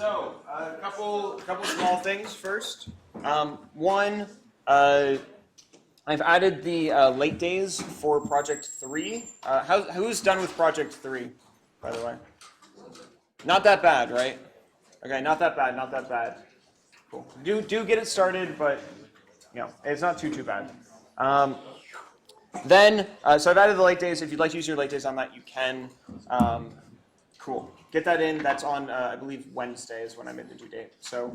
So, a couple small things first. One, I've added the late days for Project 3. Who's done with Project 3, by the way? Not that bad, right? Okay, not that bad, not that bad. Cool. Do get it started, but it's not too bad. So I've added the late days. If you'd like to use your late days on that, you can. Cool. Get that in. That's on, I believe, Wednesday is when I made the due date. So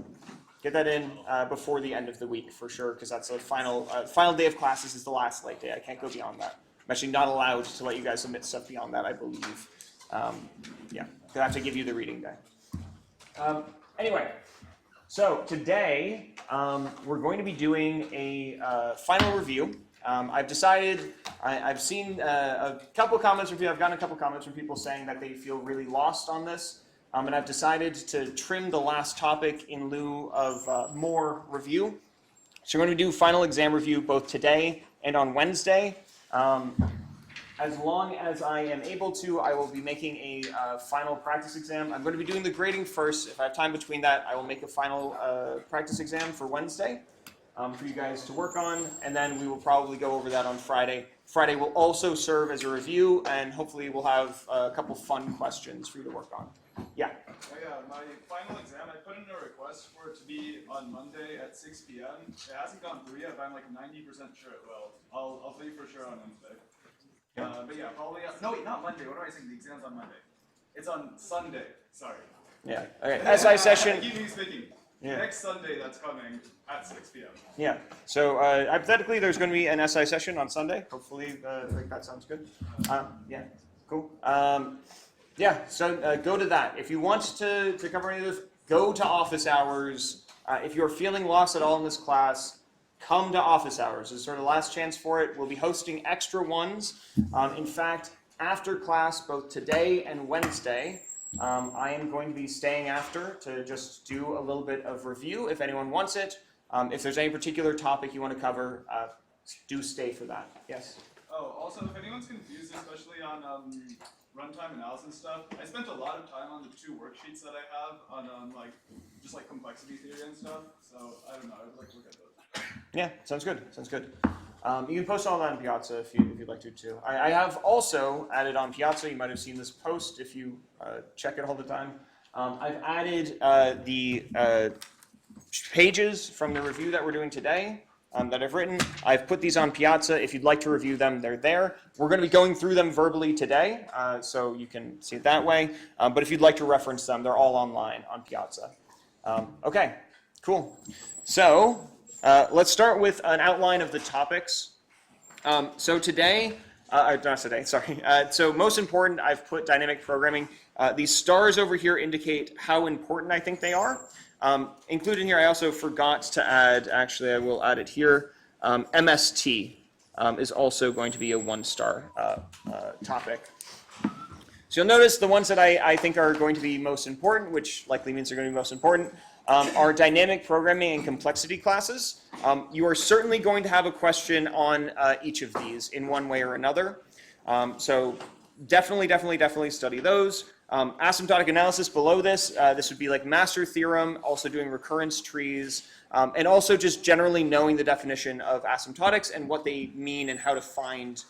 get that in before the end of the week for sure, because that's the final day of classes is the last late day. I can't go beyond that. I'm actually not allowed to let you guys submit stuff beyond that, I believe. They have to give you the reading day. Anyway, so today we're going to be doing a final review. I've decided, I've seen a couple comments from people, I've gotten a couple comments from people saying that they feel really lost on this, and I've decided to trim the last topic in lieu of more review. So we're going to do final exam review both today and on Wednesday. As long as I am able to, I will be making a final practice exam. I'm going to be doing the grading first. If I have time between that, I will make a final practice exam for Wednesday. For you guys to work on, and then we will probably go over that on Friday. Friday will also serve as a review, and hopefully we'll have a couple fun questions for you to work on. Yeah? Oh yeah, my final exam, I put in a request for it to be on Monday at 6 p.m. It hasn't gone through yet, but I'm like 90% sure it will. I'll tell you for sure on Wednesday. Yeah. But yeah, probably, no wait, not Monday, what am I saying? The exam's on Monday. It's on Sunday, sorry. Yeah, okay, SI session. Keep me speaking. Yeah. Next Sunday that's coming at 6 p.m. Yeah, so hypothetically there's going to be an SI session on Sunday. Hopefully that sounds good. Yeah, cool. So go to that. If you want to cover any of this, go to office hours. If you're feeling lost at all in this class, come to office hours. This is sort of the last chance for it. We'll be hosting extra ones. In fact, after class, both today and Wednesday, I am going to be staying after to just do a little bit of review if anyone wants it. If there's any particular topic you want to cover, do stay for that. Yes? Oh, also, if anyone's confused, especially on runtime analysis stuff, I spent a lot of time on the 2 worksheets that I have on just complexity theory and stuff. So I don't know, I would like to look at those. Yeah, sounds good. Sounds good. You can post all that on Piazza if you'd like to too. I have also added on Piazza, you might have seen this post if you check it all the time. I've added the pages from the review that we're doing today that I've written. I've put these on Piazza. If you'd like to review them, they're there. We're going to be going through them verbally today, so you can see it that way. But if you'd like to reference them, they're all online on Piazza. Okay, cool. So let's start with an outline of the topics. So most important, I've put dynamic programming. These stars over here indicate how important I think they are. Included here, I also forgot to add, actually I will add it here, MST is also going to be a 1-star topic. So you'll notice the ones that I think are going to be most important, which likely means they're going to be most important, are dynamic programming and complexity classes. You are certainly going to have a question on each of these in one way or another. So definitely study those. Asymptotic analysis below this, this would be like master theorem, also doing recurrence trees, and also just generally knowing the definition of asymptotics and what they mean and how to find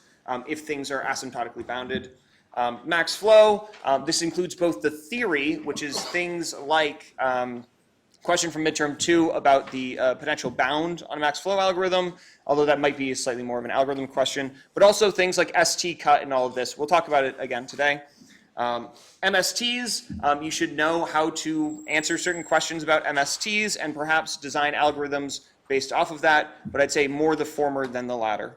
if things are asymptotically bounded. Max flow, this includes both the theory, which is things like question from midterm 2 about the potential bound on a max flow algorithm, although that might be slightly more of an algorithm question, but also things like ST cut and all of this. We'll talk about it again today. MSTs, you should know how to answer certain questions about MSTs and perhaps design algorithms based off of that, but I'd say more the former than the latter.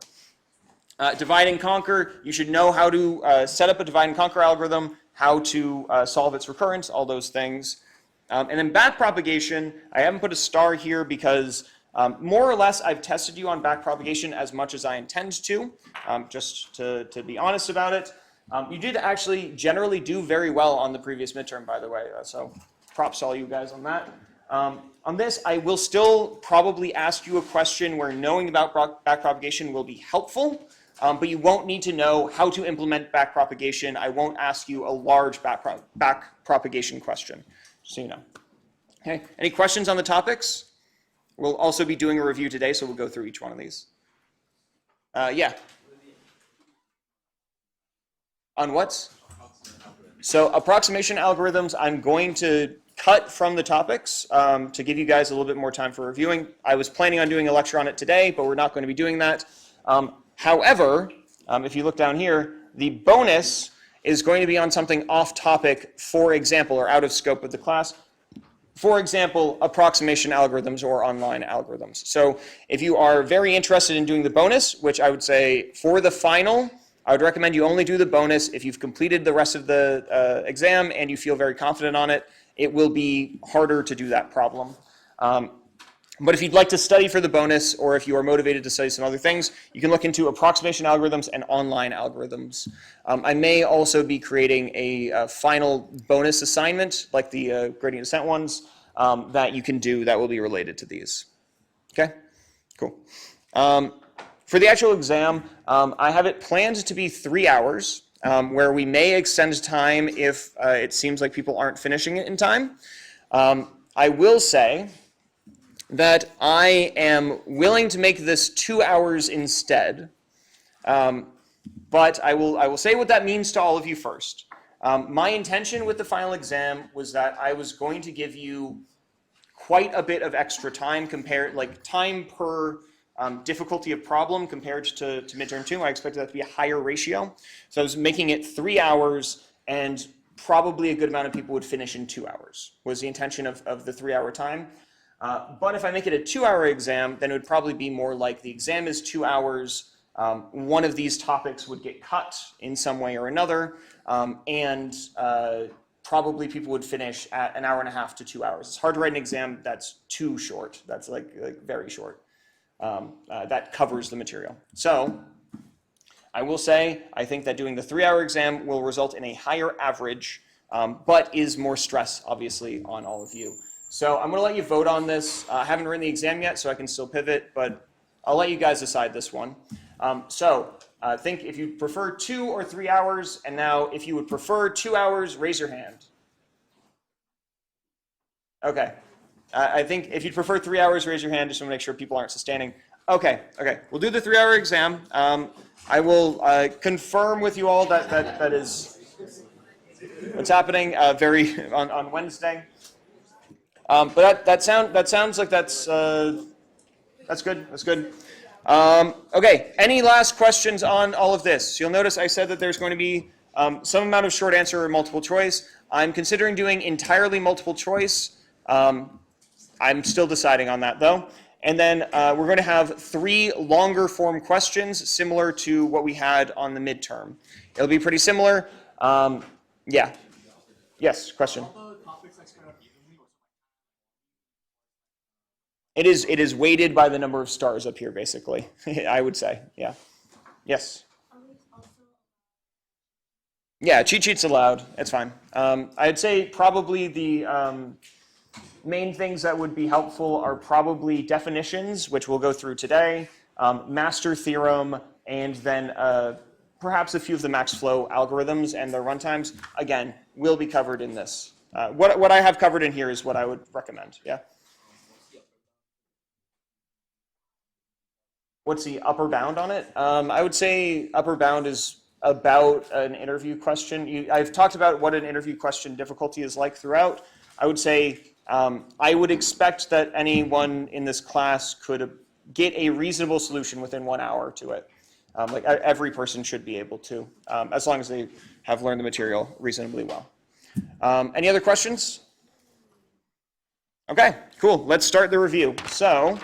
Divide and conquer, you should know how to set up a divide and conquer algorithm, how to solve its recurrence, all those things. And then backpropagation, I haven't put a star here because more or less I've tested you on backpropagation as much as I intend to, just to be honest about it. You did actually generally do very well on the previous midterm, by the way, so props to all you guys on that. On this, I will still probably ask you a question where knowing about backpropagation will be helpful, but you won't need to know how to implement backpropagation. I won't ask you a large backpropagation question, so you know. Okay, any questions on the topics? We'll also be doing a review today, so we'll go through each one of these. Yeah. On what? So approximation algorithms, I'm going to cut from the topics to give you guys a little bit more time for reviewing. I was planning on doing a lecture on it today, but we're not going to be doing that. However, if you look down here, the bonus is going to be on something off topic, for example, or out of scope of the class. For example, approximation algorithms or online algorithms. So if you are very interested in doing the bonus, which I would say for the final, I would recommend you only do the bonus if you've completed the rest of the exam and you feel very confident on it. It will be harder to do that problem. But if you'd like to study for the bonus, or if you are motivated to study some other things, you can look into approximation algorithms and online algorithms. I may also be creating a final bonus assignment, like the gradient descent ones, that you can do that will be related to these. Okay, cool. For the actual exam, I have it planned to be 3 hours, where we may extend time if it seems like people aren't finishing it in time. I will say that I am willing to make this 2 hours instead, but I will say what that means to all of you first. My intention with the final exam was that I was going to give you quite a bit of extra time compared, like time per difficulty of problem compared to midterm 2. I expected that to be a higher ratio. So I was making it 3 hours, and probably a good amount of people would finish in 2 hours, was the intention of the 3 hour time. But if I make it a 2 hour exam, then it would probably be more like the exam is 2 hours. One of these topics would get cut in some way or another, and probably people would finish at 1.5 hours to 2 hours. It's hard to write an exam that's too short. That's like very short. That covers the material. So I will say, I think that doing the 3 hour exam will result in a higher average, but is more stress, obviously, on all of you. So I'm going to let you vote on this. I haven't written the exam yet, so I can still pivot, but I'll let you guys decide this one. Think if you prefer 2 or 3 hours, and now if you would prefer 2 hours, raise your hand. Okay. I think if you'd prefer 3 hours, raise your hand, just to make sure people aren't sustaining. Okay. We'll do the 3 hour exam. I will confirm with you all that is what's happening on Wednesday. But that sounds like that's good. That's good. Okay. Any last questions on all of this? You'll notice I said that there's going to be some amount of short answer or multiple choice. I'm considering doing entirely multiple choice. I'm still deciding on that though. And then we're going to have 3 longer form questions similar to what we had on the midterm. It'll be pretty similar. Yeah. Yes, question. It is weighted by the number of stars up here, basically, I would say. Yeah. Yes. Yeah, cheat sheets allowed. It's fine. I'd say probably the main things that would be helpful are probably definitions, which we'll go through today, master theorem, and then perhaps a few of the max flow algorithms and their runtimes. Again, will be covered in this. What I have covered in here is what I would recommend. Yeah. What's the upper bound on it? I would say upper bound is about an interview question. I've talked about what an interview question difficulty is like throughout. I would say I would expect that anyone in this class could get a reasonable solution within 1 hour to it. Like every person should be able to, as long as they have learned the material reasonably well. Any other questions? Okay, cool. Let's start the review. So,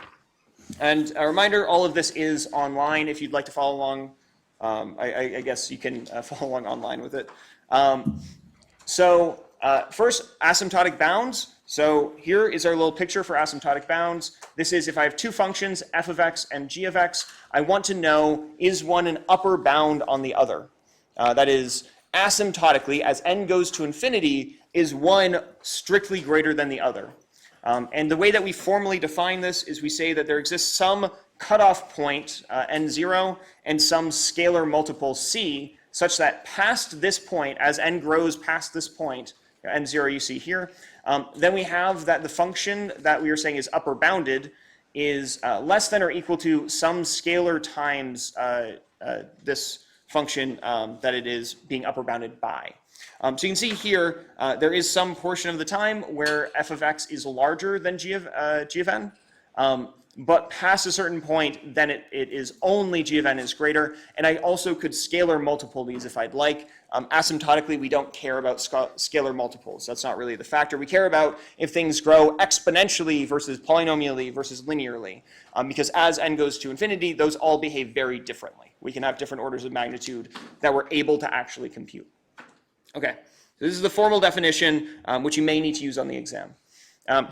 and a reminder, all of this is online. If you'd like to follow along, I guess you can follow along online with it. First, asymptotic bounds. So here is our little picture for asymptotic bounds. This is if I have 2 functions, f of x and g of x, I want to know, is one an upper bound on the other? That is, asymptotically, as n goes to infinity, is one strictly greater than the other? And the way that we formally define this is we say that there exists some cutoff point, n0, and some scalar multiple c, such that past this point, as n grows past this point, n0 you see here. Then we have that the function that we were saying is upper bounded is less than or equal to some scalar times this function that it is being upper bounded by. So you can see here, there is some portion of the time where f of x is larger than g of n, but past a certain point, then it is only g of n is greater. And I also could scalar multiple these if I'd like. Asymptotically, we don't care about scalar multiples. That's not really the factor. We care about if things grow exponentially versus polynomially versus linearly, because as n goes to infinity, those all behave very differently. We can have different orders of magnitude that we're able to actually compute. Okay, so this is the formal definition, which you may need to use on the exam.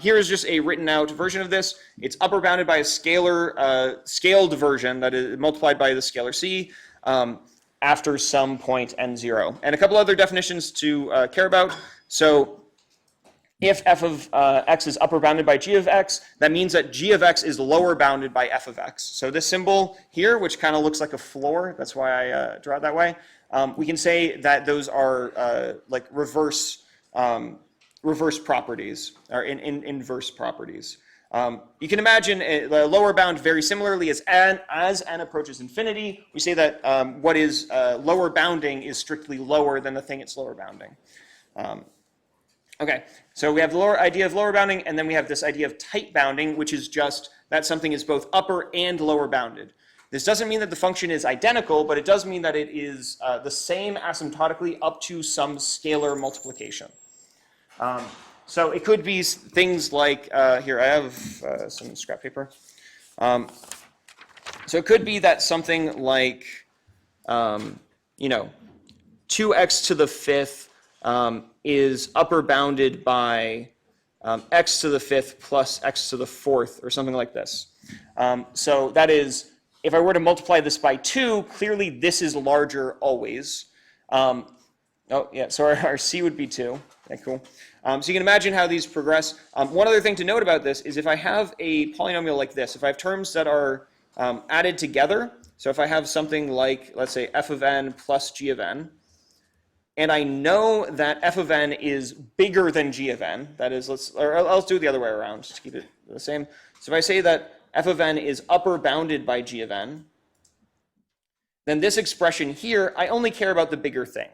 Here is just a written out version of this. It's upper bounded by a scalar, scaled version that is multiplied by the scalar c after some point n0. And a couple other definitions to care about. So if f of x is upper bounded by g of x, that means that g of x is lower bounded by f of x. So this symbol here, which kind of looks like a floor, that's why I draw it that way, we can say that those are like reverse properties, or inverse properties. You can imagine the lower bound very similarly as n approaches infinity. We say that what is lower bounding is strictly lower than the thing it's lower bounding. Okay, so we have the idea of lower bounding, and then we have this idea of tight bounding, which is just that something is both upper and lower bounded. This doesn't mean that the function is identical, but it does mean that it is the same asymptotically up to some scalar multiplication. So it could be things like, here I have some scrap paper. So it could be that something like, 2x to the fifth is upper bounded by x to the fifth plus x to the fourth, or something like this. So that is, if I were to multiply this by 2, clearly this is larger always. Oh, yeah, so our c would be 2. Okay, cool. So you can imagine how these progress. One other thing to note about this is if I have a polynomial like this, if I have terms that are added together, so if I have something like, let's say, f of n plus g of n, and I know that f of n is bigger than g of n, that is, let's do it the other way around, just to keep it the same. So if I say that f of n is upper bounded by g of n, then this expression here, I only care about the bigger thing.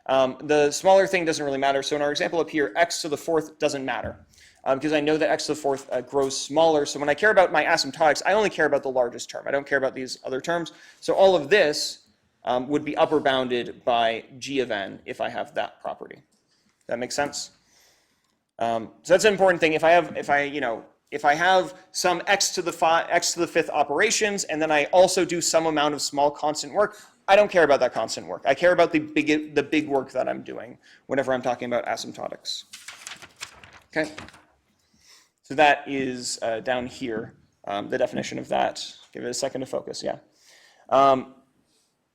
The smaller thing doesn't really matter. So in our example up here, x to the fourth doesn't matter because I know that x to the fourth grows smaller. So when I care about my asymptotics, I only care about the largest term. I don't care about these other terms. So all of this would be upper bounded by g of n if I have that property. That makes sense? So that's an important thing. If I have some x to the fifth operations, and then I also do some amount of small constant work, I don't care about that constant work. I care about the big work that I'm doing whenever I'm talking about asymptotics. Okay. So that is down here, the definition of that. Give it a second to focus. Yeah.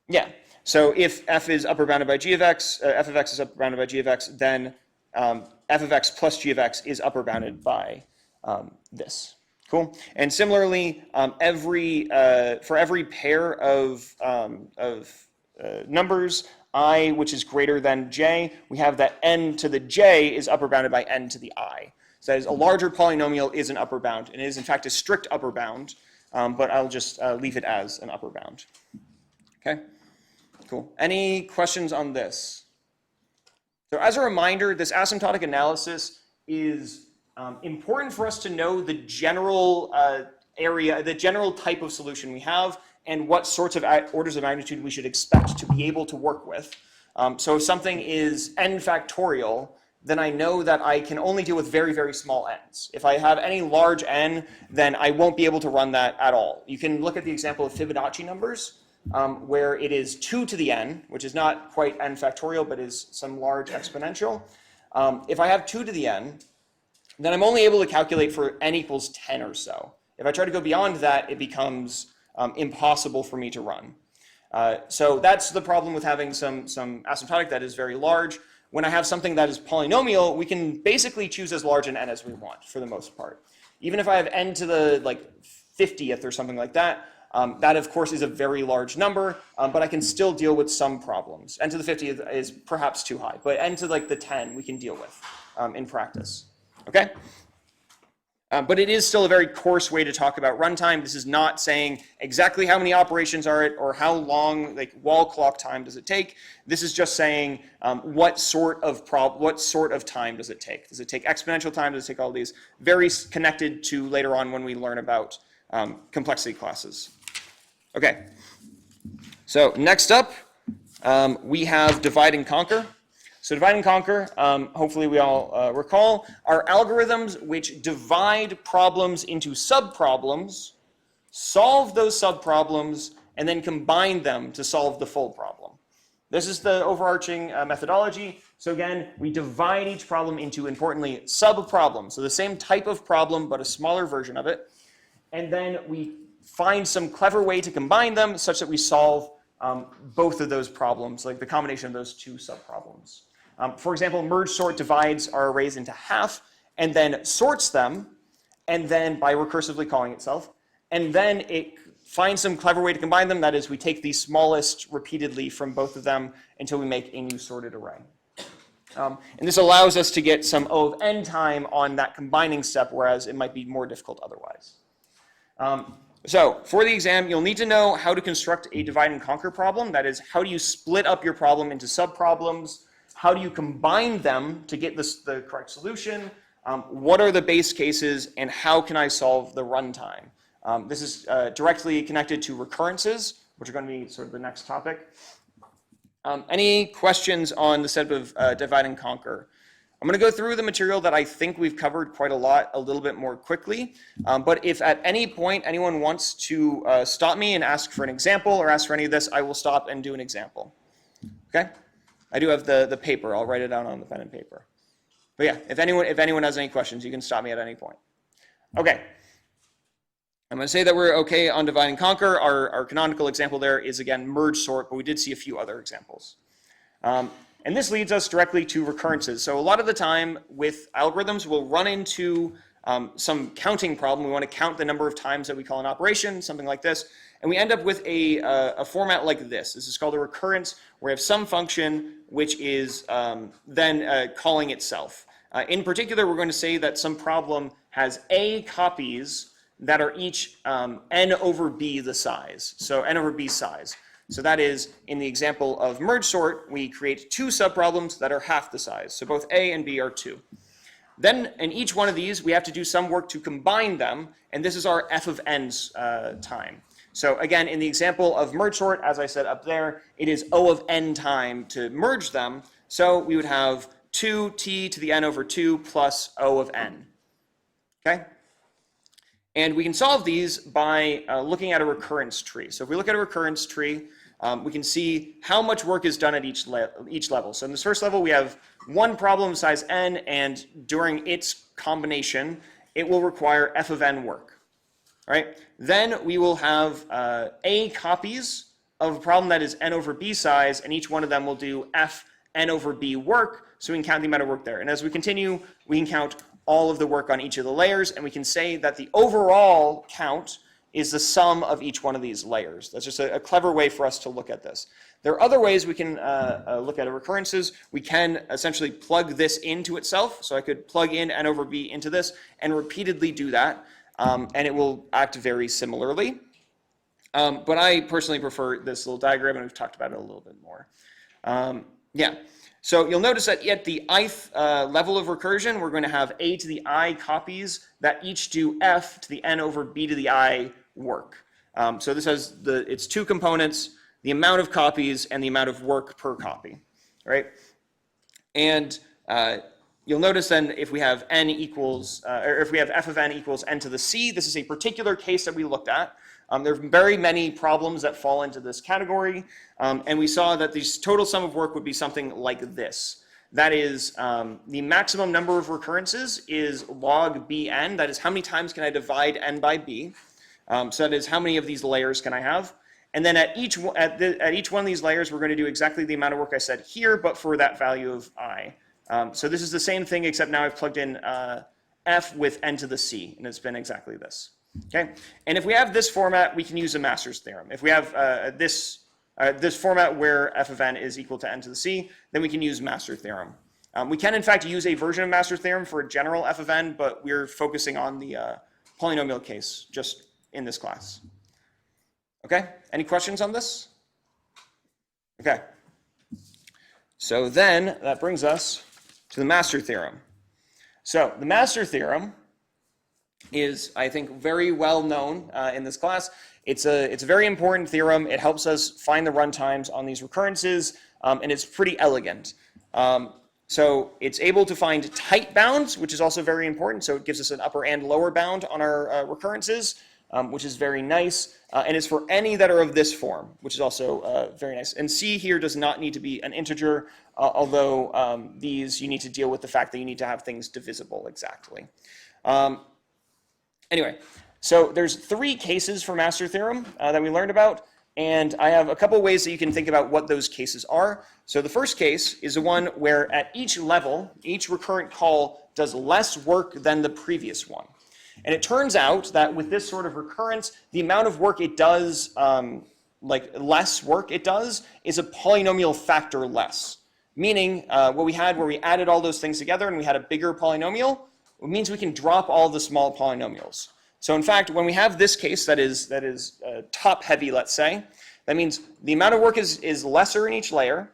Yeah. So if f is upper bounded by g of x, f of x is upper bounded by g of x, then f of x plus g of x is upper bounded by this. Cool. And similarly, for every pair of numbers, I, which is greater than j, we have that n to the j is upper bounded by n to the I. So that is, a larger polynomial is an upper bound, and it is in fact a strict upper bound, but I'll just leave it as an upper bound. Okay. Cool. Any questions on this? So as a reminder, this asymptotic analysis is important for us to know the general area, the general type of solution we have, and what sorts of orders of magnitude we should expect to be able to work with. So if something is n factorial, then I know that I can only deal with very, very small n's. If I have any large n, then I won't be able to run that at all. You can look at the example of Fibonacci numbers, where it is 2 to the n, which is not quite n factorial, but is some large exponential. If I have 2 to the n, then I'm only able to calculate for n equals 10 or so. If I try to go beyond that, it becomes impossible for me to run. So that's the problem with having some asymptotic that is very large. When I have something that is polynomial, we can basically choose as large an n as we want for the most part. Even if I have n to the 50th or something like that, That, of course, is a very large number, but I can still deal with some problems. N to the 50 is perhaps too high, but n to like the 10 we can deal with in practice. Okay? But it is still a very coarse way to talk about runtime. This is not saying exactly how many operations are it or how long, like wall clock time does it take. This is just saying what sort of time does it take? Does it take exponential time? Does it take all these? Very connected to later on when we learn about complexity classes. Okay. So next up, we have divide and conquer. So divide and conquer, hopefully we all recall, are algorithms which divide problems into subproblems, solve those subproblems, and then combine them to solve the full problem. This is the overarching methodology. So again, we divide each problem into, importantly, subproblems. So the same type of problem, but a smaller version of it. And then we find some clever way to combine them such that we solve both of those problems, like the combination of those two subproblems. For example, merge sort divides our arrays into half and then sorts them, and then by recursively calling itself, and then it finds some clever way to combine them. That is, we take the smallest repeatedly from both of them until we make a new sorted array. And this allows us to get some O of n time on that combining step, whereas it might be more difficult otherwise. So for the exam, you'll need to know how to construct a divide and conquer problem. That is, how do you split up your problem into subproblems? How do you combine them to get the correct solution? What are the base cases, and how can I solve the runtime? This is directly connected to recurrences, which are going to be sort of the next topic. Any questions on the set of divide and conquer? I'm going to go through the material that I think we've covered quite a lot, a little bit more quickly. But if at any point anyone wants to stop me and ask for an example or ask for any of this, I will stop and do an example. Okay? I do have the paper. I'll write it down on the pen and paper. But yeah, if anyone has any questions, you can stop me at any point. Okay. I'm going to say that we're okay on divide and conquer. Our canonical example there is, again, merge sort, but we did see a few other examples. And this leads us directly to recurrences. So a lot of the time with algorithms, we'll run into some counting problem. We want to count the number of times that we call an operation, something like this. And we end up with a format like this. This is called a recurrence, where we have some function which is then calling itself. In particular, we're going to say that some problem has A copies that are each n over b the size. So n over b size. So that is, in the example of merge sort, we create two subproblems that are half the size. So both A and B are 2. Then in each one of these, we have to do some work to combine them, and this is our f of n's time. So again, in the example of merge sort, as I said up there, it is O of n time to merge them. So we would have 2t to the n over 2 plus O of n. Okay? And we can solve these by looking at a recurrence tree. So if we look at a recurrence tree, we can see how much work is done at each level. So in this first level, we have one problem size n, and during its combination, it will require f of n work. Right? Then we will have A copies of a problem that is n over b size, and each one of them will do f n over b work, so we can count the amount of work there. And as we continue, we can count all of the work on each of the layers, and we can say that the overall count is the sum of each one of these layers. That's just a clever way for us to look at this. There are other ways we can look at recurrences. We can essentially plug this into itself. So I could plug in n over b into this and repeatedly do that, and it will act very similarly. But I personally prefer this little diagram, and we've talked about it a little bit more. Yeah. So you'll notice that at the ith level of recursion, we're going to have a to the I copies that each do f to the n over b to the I work. So this has its two components, the amount of copies and the amount of work per copy, right? And you'll notice then if we have n equals, or if we have f of n equals n to the c, this is a particular case that we looked at. There are very many problems that fall into this category, and we saw that the total sum of work would be something like this. That is, the maximum number of recurrences is log bn. That is, how many times can I divide n by b? So that is, how many of these layers can I have? And then at each one of these layers, we're going to do exactly the amount of work I said here, but for that value of I. So this is the same thing, except now I've plugged in f with n to the c, and it's been exactly this. Okay, and if we have this format, we can use a master's theorem. If we have this format where f of n is equal to n to the c, then we can use master theorem. We can, in fact, use a version of master theorem for a general f of n, but we're focusing on the polynomial case just in this class. Okay, any questions on this? Okay, so then that brings us to the master theorem. So the master theorem is, I think, very well known in this class. It's a very important theorem. It helps us find the runtimes on these recurrences, and it's pretty elegant. So it's able to find tight bounds, which is also very important. So it gives us an upper and lower bound on our recurrences, which is very nice. And it's for any that are of this form, which is also very nice. And C here does not need to be an integer, although these you need to deal with the fact that you need to have things divisible exactly. Anyway, so there's 3 cases for master theorem that we learned about. And I have a couple ways that you can think about what those cases are. So the first case is the one where at each level, each recurrent call does less work than the previous one. And it turns out that with this sort of recurrence, the amount of work it does, like less work it does, is a polynomial factor less. Meaning what we had where we added all those things together and we had a bigger polynomial, it means we can drop all the small polynomials. So in fact, when we have this case that is top heavy, let's say, that means the amount of work is lesser in each layer,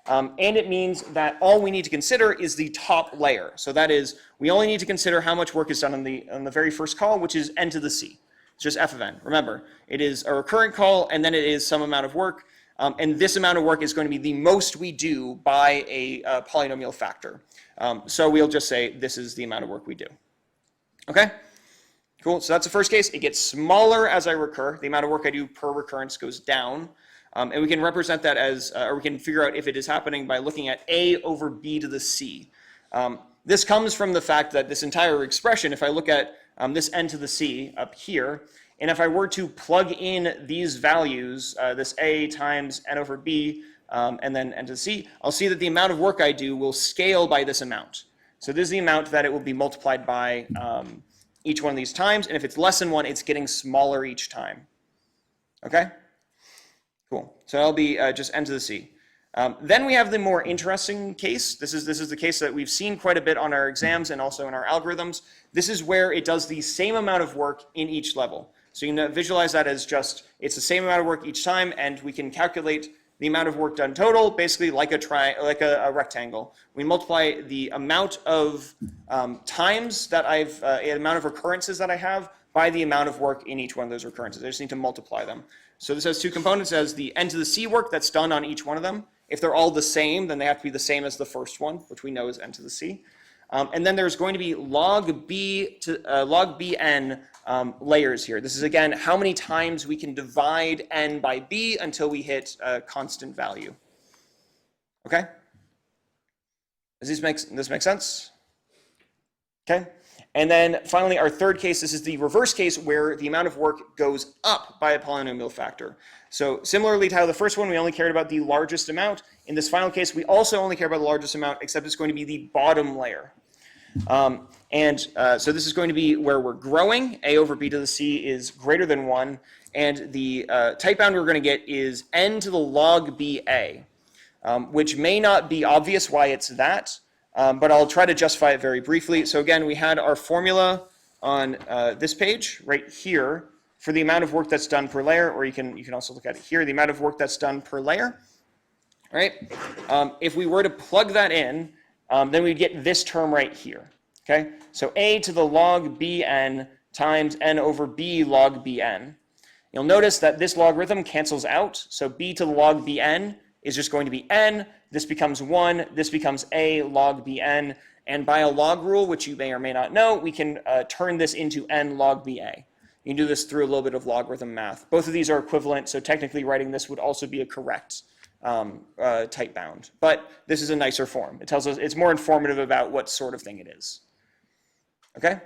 and it means that all we need to consider is the top layer. So that is, we only need to consider how much work is done on the very first call, which is n to the c. It's just f of n. Remember, it is a recurrent call, and then it is some amount of work, and this amount of work is going to be the most we do by a polynomial factor. So we'll just say this is the amount of work we do. Okay? Cool, so that's the first case. It gets smaller as I recur. The amount of work I do per recurrence goes down. And we can represent that as, or we can figure out if it is happening by looking at a over b to the c. This comes from the fact that this entire expression, if I look at this n to the c up here, and if I were to plug in these values, this a times n over b, and then n to the c, I'll see that the amount of work I do will scale by this amount. So this is the amount that it will be multiplied by each one of these times, and if it's less than 1, it's getting smaller each time. Okay? Cool. So that'll be just n to the c. Then we have the more interesting case. This is the case that we've seen quite a bit on our exams and also in our algorithms. This is where it does the same amount of work in each level. So you can visualize that as just, it's the same amount of work each time, and we can calculate the amount of work done total, basically like a rectangle. We multiply the amount of times that the amount of recurrences that I have by the amount of work in each one of those recurrences. I just need to multiply them. So this has 2 components. It has the n to the c work that's done on each one of them. If they're all the same, then they have to be the same as the first one, which we know is n to the c. And then there's going to be log bn layers here. This is, again, how many times we can divide n by b until we hit a constant value. Okay? Does this make sense? Okay? And then finally, our third case, this is the reverse case where the amount of work goes up by a polynomial factor. So similarly to how the first one, we only cared about the largest amount. In this final case, we also only care about the largest amount, except it's going to be the bottom layer. So this is going to be where we're growing. A over b to the c is greater than 1. And the type bound we're going to get is n to the log ba, which may not be obvious why it's that. But I'll try to justify it very briefly. So again, we had our formula on this page right here for the amount of work that's done per layer, or you can also look at it here, the amount of work that's done per layer. Right? If we were to plug that in, then we'd get this term right here. Okay? So a to the log bn times n over b log bn. You'll notice that this logarithm cancels out. So b to the log bn is just going to be n. This becomes 1. This becomes a log bn. And by a log rule, which you may or may not know, we can turn this into n log ba. You can do this through a little bit of logarithm math. Both of these are equivalent, so technically writing this would also be a correct type bound. But this is a nicer form. It tells us it's more informative about what sort of thing it is. Okay?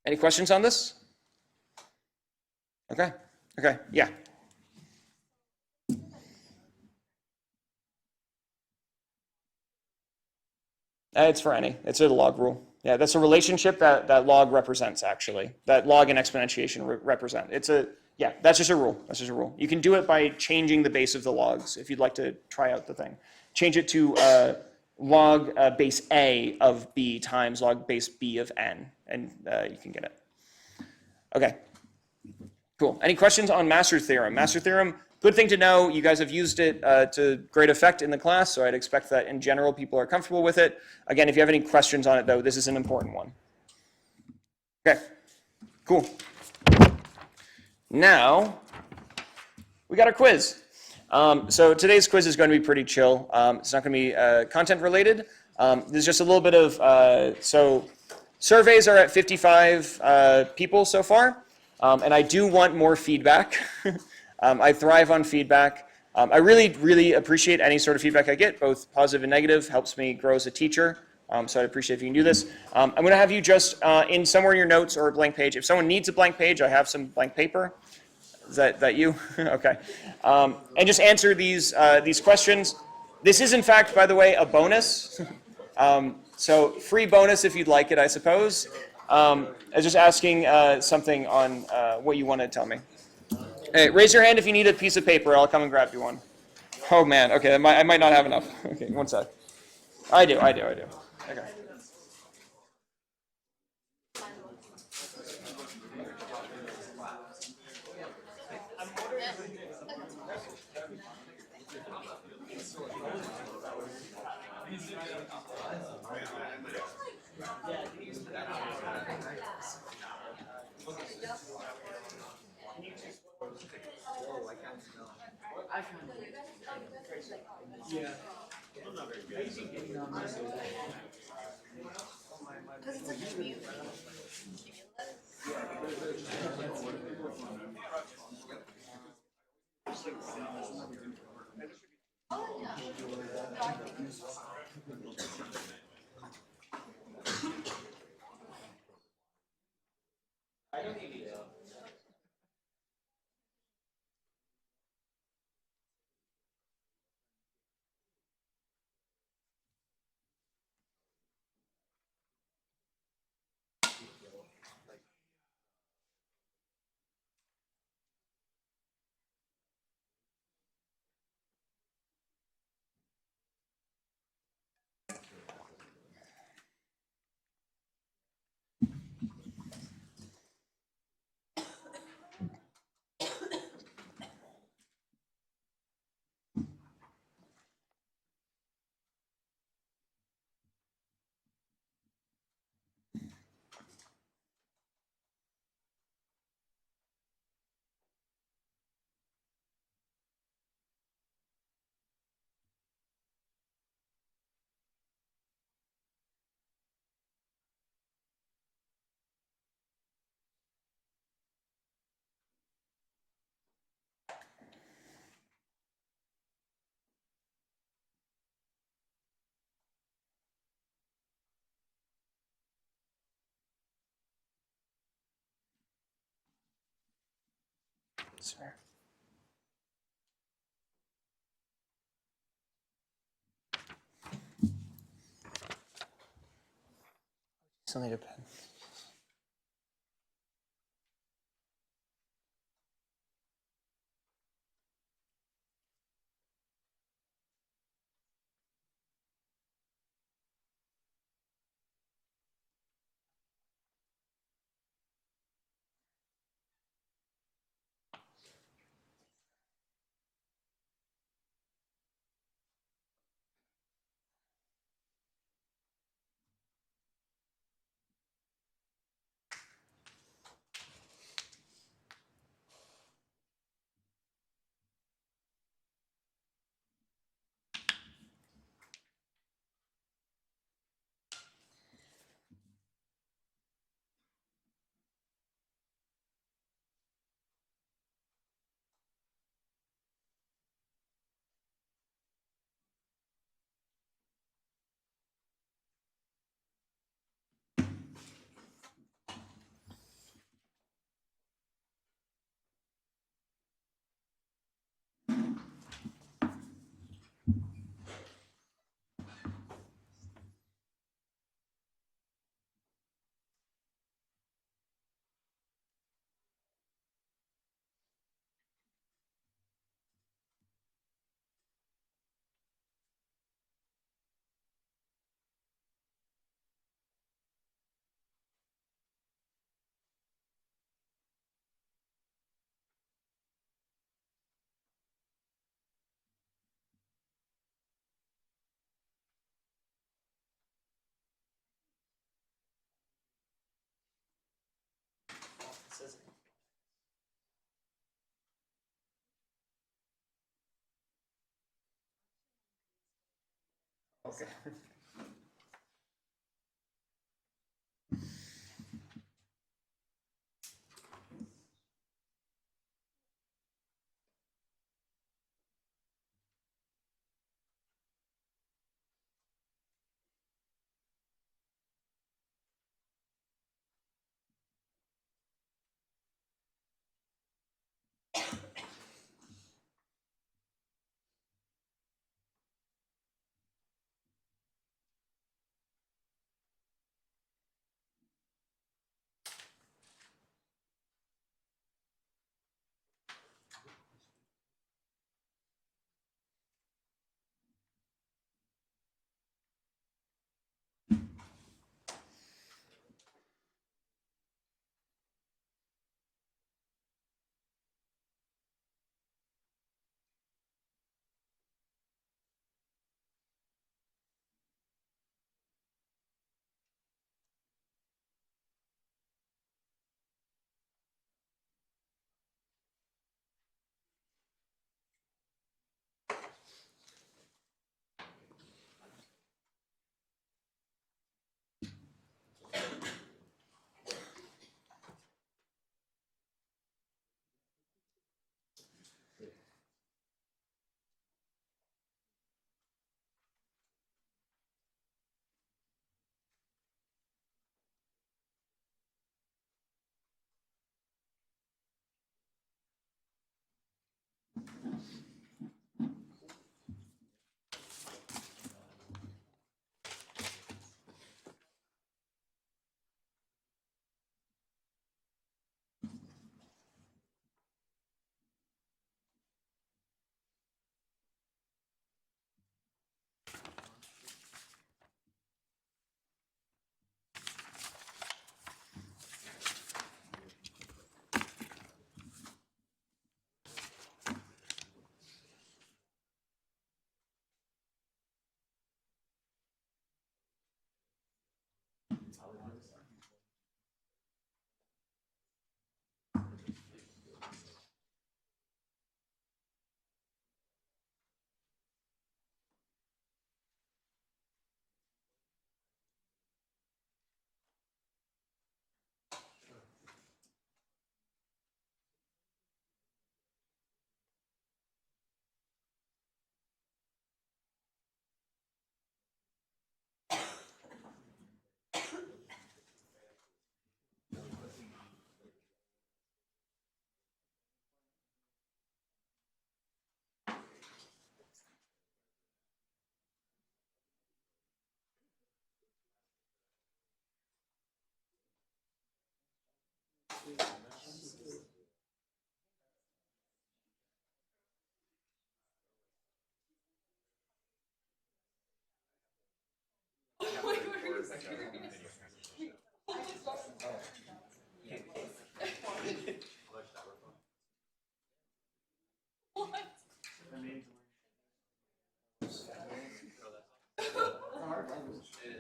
Any questions on this? Okay. Okay. Yeah. It's for any. It's a log rule. Yeah, that's a relationship that log represents, actually. That log and exponentiation represent. Yeah, that's just a rule. That's just a rule. You can do it by changing the base of the logs if you'd like to try out the thing. Change it to log base A of B times log base B of N, and you can get it. Okay, cool. Any questions on master theorem? Master theorem, good thing to know. You guys have used it to great effect in the class, so I'd expect that in general people are comfortable with it. Again, if you have any questions on it, though, this is an important one. Okay, cool. Now, we got our quiz. So today's quiz is going to be pretty chill. It's not going to be content related. There's just a little bit of, so surveys are at 55 people so far, and I do want more feedback. I thrive on feedback. I really, really appreciate any sort of feedback I get, both positive and negative, helps me grow as a teacher. So I'd appreciate if you can do this. I'm going to have you just in somewhere in your notes or a blank page. If someone needs a blank page, I have some blank paper. Is that you? Okay. And just answer these questions. This is, in fact, by the way, a bonus. So free bonus if you'd like it, I suppose. I was just asking something on what you want to tell me. Hey, raise your hand if you need a piece of paper. I'll come and grab you one. Oh, man. Okay, I might not have enough. Okay, one sec. I do. Okay. Sorry. Still need a pen. Okay.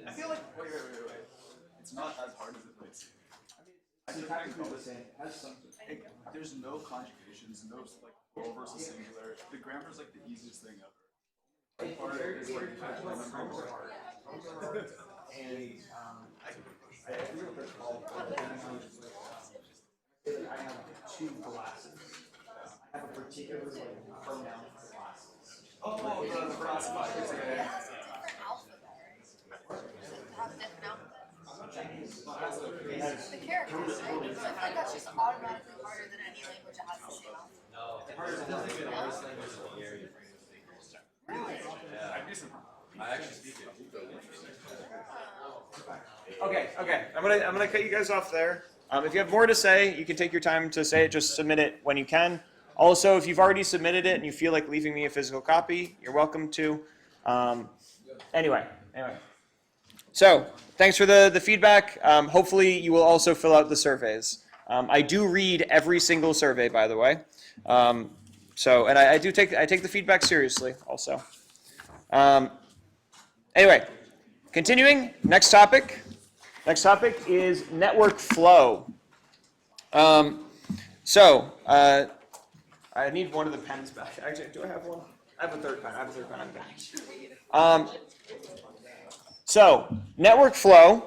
I feel like wait. It's not as hard as it might seem. I took it in college. There's no conjugations, no like plural versus singular. The grammar is like the easiest thing ever. The part is like remembering more. I have two glasses. I have a particular pronoun for glasses. Oh, the classifiers. Yeah. The characters, right? But I think that's just automatically harder than any language that has the same alphabet. I'd be surprised. Okay. I'm gonna cut you guys off there. If you have more to say, you can take your time to say it. Just submit it when you can. Also, if you've already submitted it and you feel like leaving me a physical copy, you're welcome to. Anyway. So thanks for the feedback. Hopefully you will also fill out the surveys. I do read every single survey, by the way. And I take the feedback seriously also. Anyway, continuing, next topic. Next topic is network flow. I need one of the pens back. Actually, do I have one? I have a third pen. I'm good. So, network flow.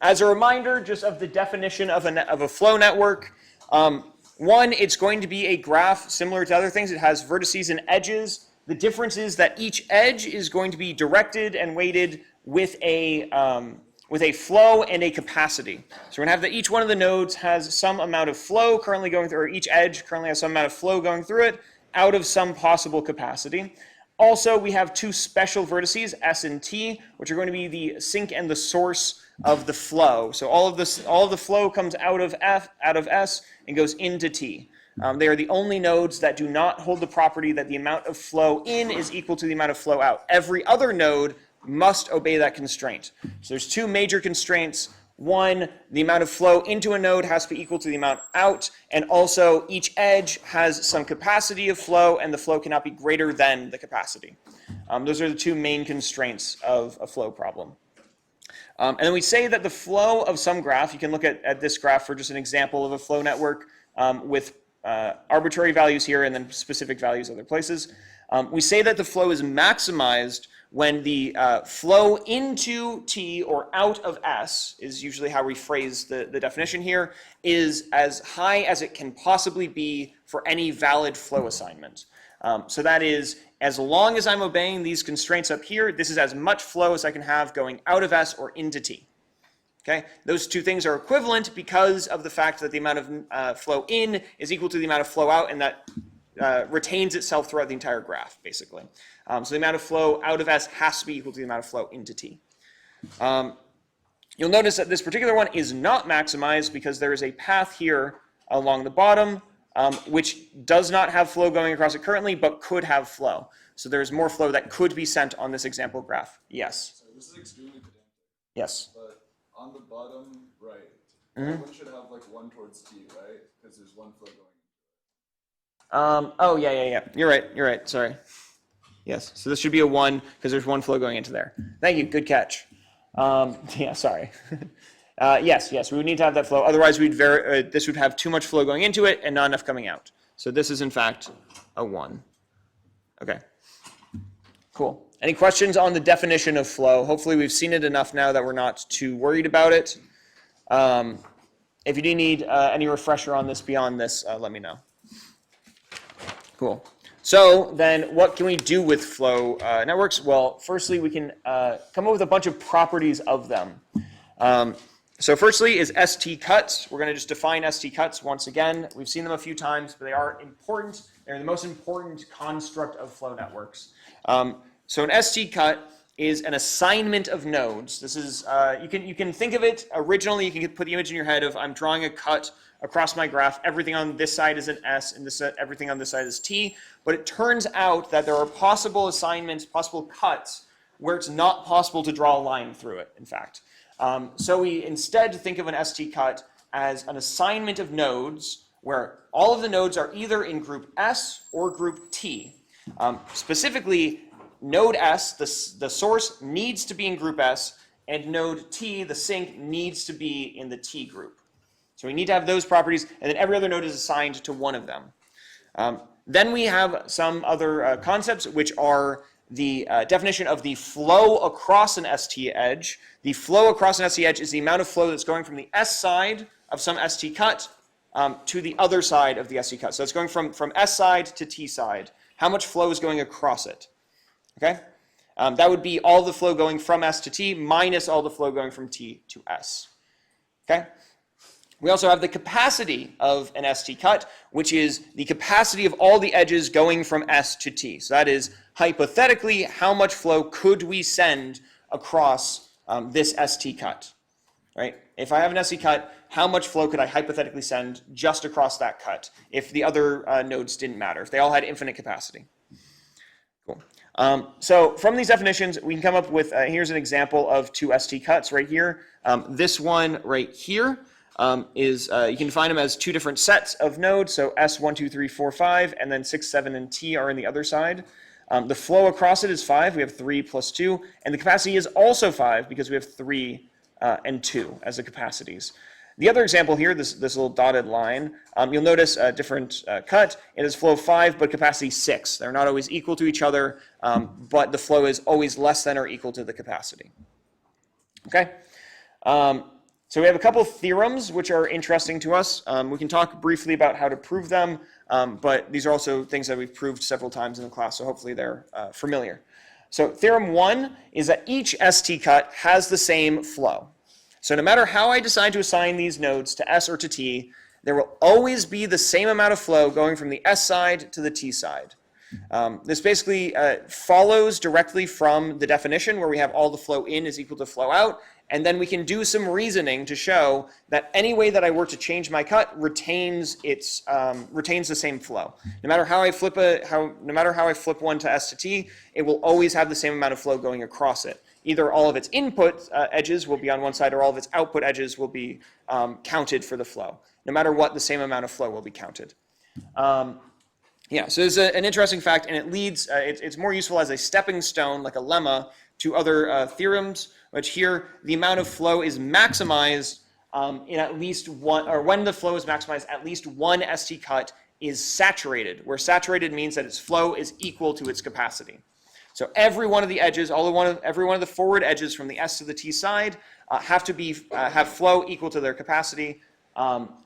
As a reminder, just of the definition of a flow network, one, it's going to be a graph similar to other things. It has vertices and edges. The difference is that each edge is going to be directed and weighted with a flow and a capacity. So we're going to have that each one of the nodes has some amount of flow currently going through, or each edge currently has some amount of flow going through it out of some possible capacity. Also, we have two special vertices, S and T, which are going to be the sink and the source of the flow. So all of the flow comes out of S and goes into T. They are the only nodes that do not hold the property that the amount of flow in is equal to the amount of flow out. Every other node must obey that constraint. So there's two major constraints. One, the amount of flow into a node has to be equal to the amount out, and also each edge has some capacity of flow, and the flow cannot be greater than the capacity. Those are the two main constraints of a flow problem. And then we say that the flow of some graph, you can look at this graph for just an example of a flow network with arbitrary values here and then specific values other places. We say that the flow is maximized when the flow into T or out of S, is usually how we phrase the definition here, is as high as it can possibly be for any valid flow assignment. So that is, as long as I'm obeying these constraints up here, this is as much flow as I can have going out of S or into T. Okay? Those two things are equivalent because of the fact that the amount of flow in is equal to the amount of flow out, and that retains itself throughout the entire graph, basically. So the amount of flow out of S has to be equal to the amount of flow into T. You'll notice that this particular one is not maximized because there is a path here along the bottom which does not have flow going across it currently, but could have flow. So there's more flow that could be sent on this example graph. Yes? So this is extremely pedantic. Yes. But on the bottom right, one should have like one towards T, right? Because there's one flow going. Oh, yeah. You're right. Sorry. Yes. So this should be a 1 because there's one flow going into there. Thank you. Good catch. Yeah, sorry. Yes. We would need to have that flow. Otherwise, this would have too much flow going into it and not enough coming out. So this is, in fact, a 1. Okay. Cool. Any questions on the definition of flow? Hopefully, we've seen it enough now that we're not too worried about it. If you do need any refresher on this beyond this, let me know. Cool. So then what can we do with flow networks? Well, firstly, we can come up with a bunch of properties of them. So firstly is ST cuts. We're going to just define ST cuts once again. We've seen them a few times, but they are important. They're the most important construct of flow networks. So an ST cut is an assignment of nodes. This is, you can think of it originally, you can put the image in your head of I'm drawing a cut across my graph. Everything on this side is an S, and everything on this side is T. But it turns out that there are possible assignments, possible cuts, where it's not possible to draw a line through it, in fact. So we instead think of an ST cut as an assignment of nodes where all of the nodes are either in group S or group T. Specifically, node S, the source, needs to be in group S, and node T, the sink, needs to be in the T group. So we need to have those properties, and then every other node is assigned to one of them. Then we have some other concepts, which are the definition of the flow across an ST edge. The flow across an ST edge is the amount of flow that's going from the S side of some ST cut to the other side of the ST cut. So it's going from S side to T side. How much flow is going across it? Okay? That would be all the flow going from S to T minus all the flow going from T to S. Okay? We also have the capacity of an ST cut, which is the capacity of all the edges going from S to T. So that is, hypothetically, how much flow could we send across this ST cut? Right? If I have an ST cut, how much flow could I hypothetically send just across that cut if the other nodes didn't matter, if they all had infinite capacity? Cool. So from these definitions, we can come up with, here's an example of two ST cuts right here. This one right here is, you can define them as two different sets of nodes, so S, 1, 2, 3, 4, 5, and then 6, 7, and T are in the other side. The flow across it is 5, we have 3 plus 2, and the capacity is also 5 because we have 3 and 2 as the capacities. The other example here, this little dotted line, you'll notice a different cut. It is flow 5, but capacity 6. They're not always equal to each other, but the flow is always less than or equal to the capacity. Okay? So we have a couple of theorems which are interesting to us. We can talk briefly about how to prove them, but these are also things that we've proved several times in the class, so hopefully they're familiar. So theorem 1 is that each ST cut has the same flow. So no matter how I decide to assign these nodes to S or to T, there will always be the same amount of flow going from the S side to the T side. This basically follows directly from the definition where we have all the flow in is equal to flow out, and then we can do some reasoning to show that any way that I were to change my cut retains the same flow. No matter how I flip one to S to T, it will always have the same amount of flow going across it. Either all of its input edges will be on one side, or all of its output edges will be counted for the flow. No matter what, the same amount of flow will be counted. Yeah, so there's an interesting fact, and it leads, it's more useful as a stepping stone, like a lemma, to other theorems, which here the amount of flow is maximized in at least one, or when the flow is maximized, at least one ST cut is saturated, where saturated means that its flow is equal to its capacity. So every one of the edges, every one of the forward edges from the S to the T side have to have flow equal to their capacity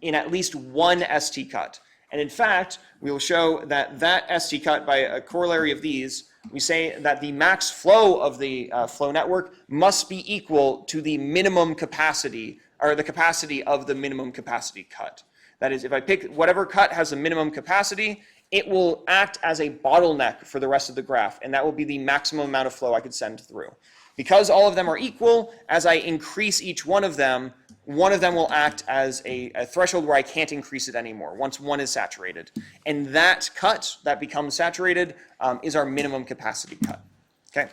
in at least one ST cut. And in fact, we will show that ST cut, by a corollary of these, we say that the max flow of the flow network must be equal to the minimum capacity, or the capacity of the minimum capacity cut. That is, if I pick whatever cut has a minimum capacity, it will act as a bottleneck for the rest of the graph, and that will be the maximum amount of flow I could send through. Because all of them are equal, as I increase each one of them will act as a threshold where I can't increase it anymore once one is saturated. And that cut that becomes saturated is our minimum capacity cut. Okay.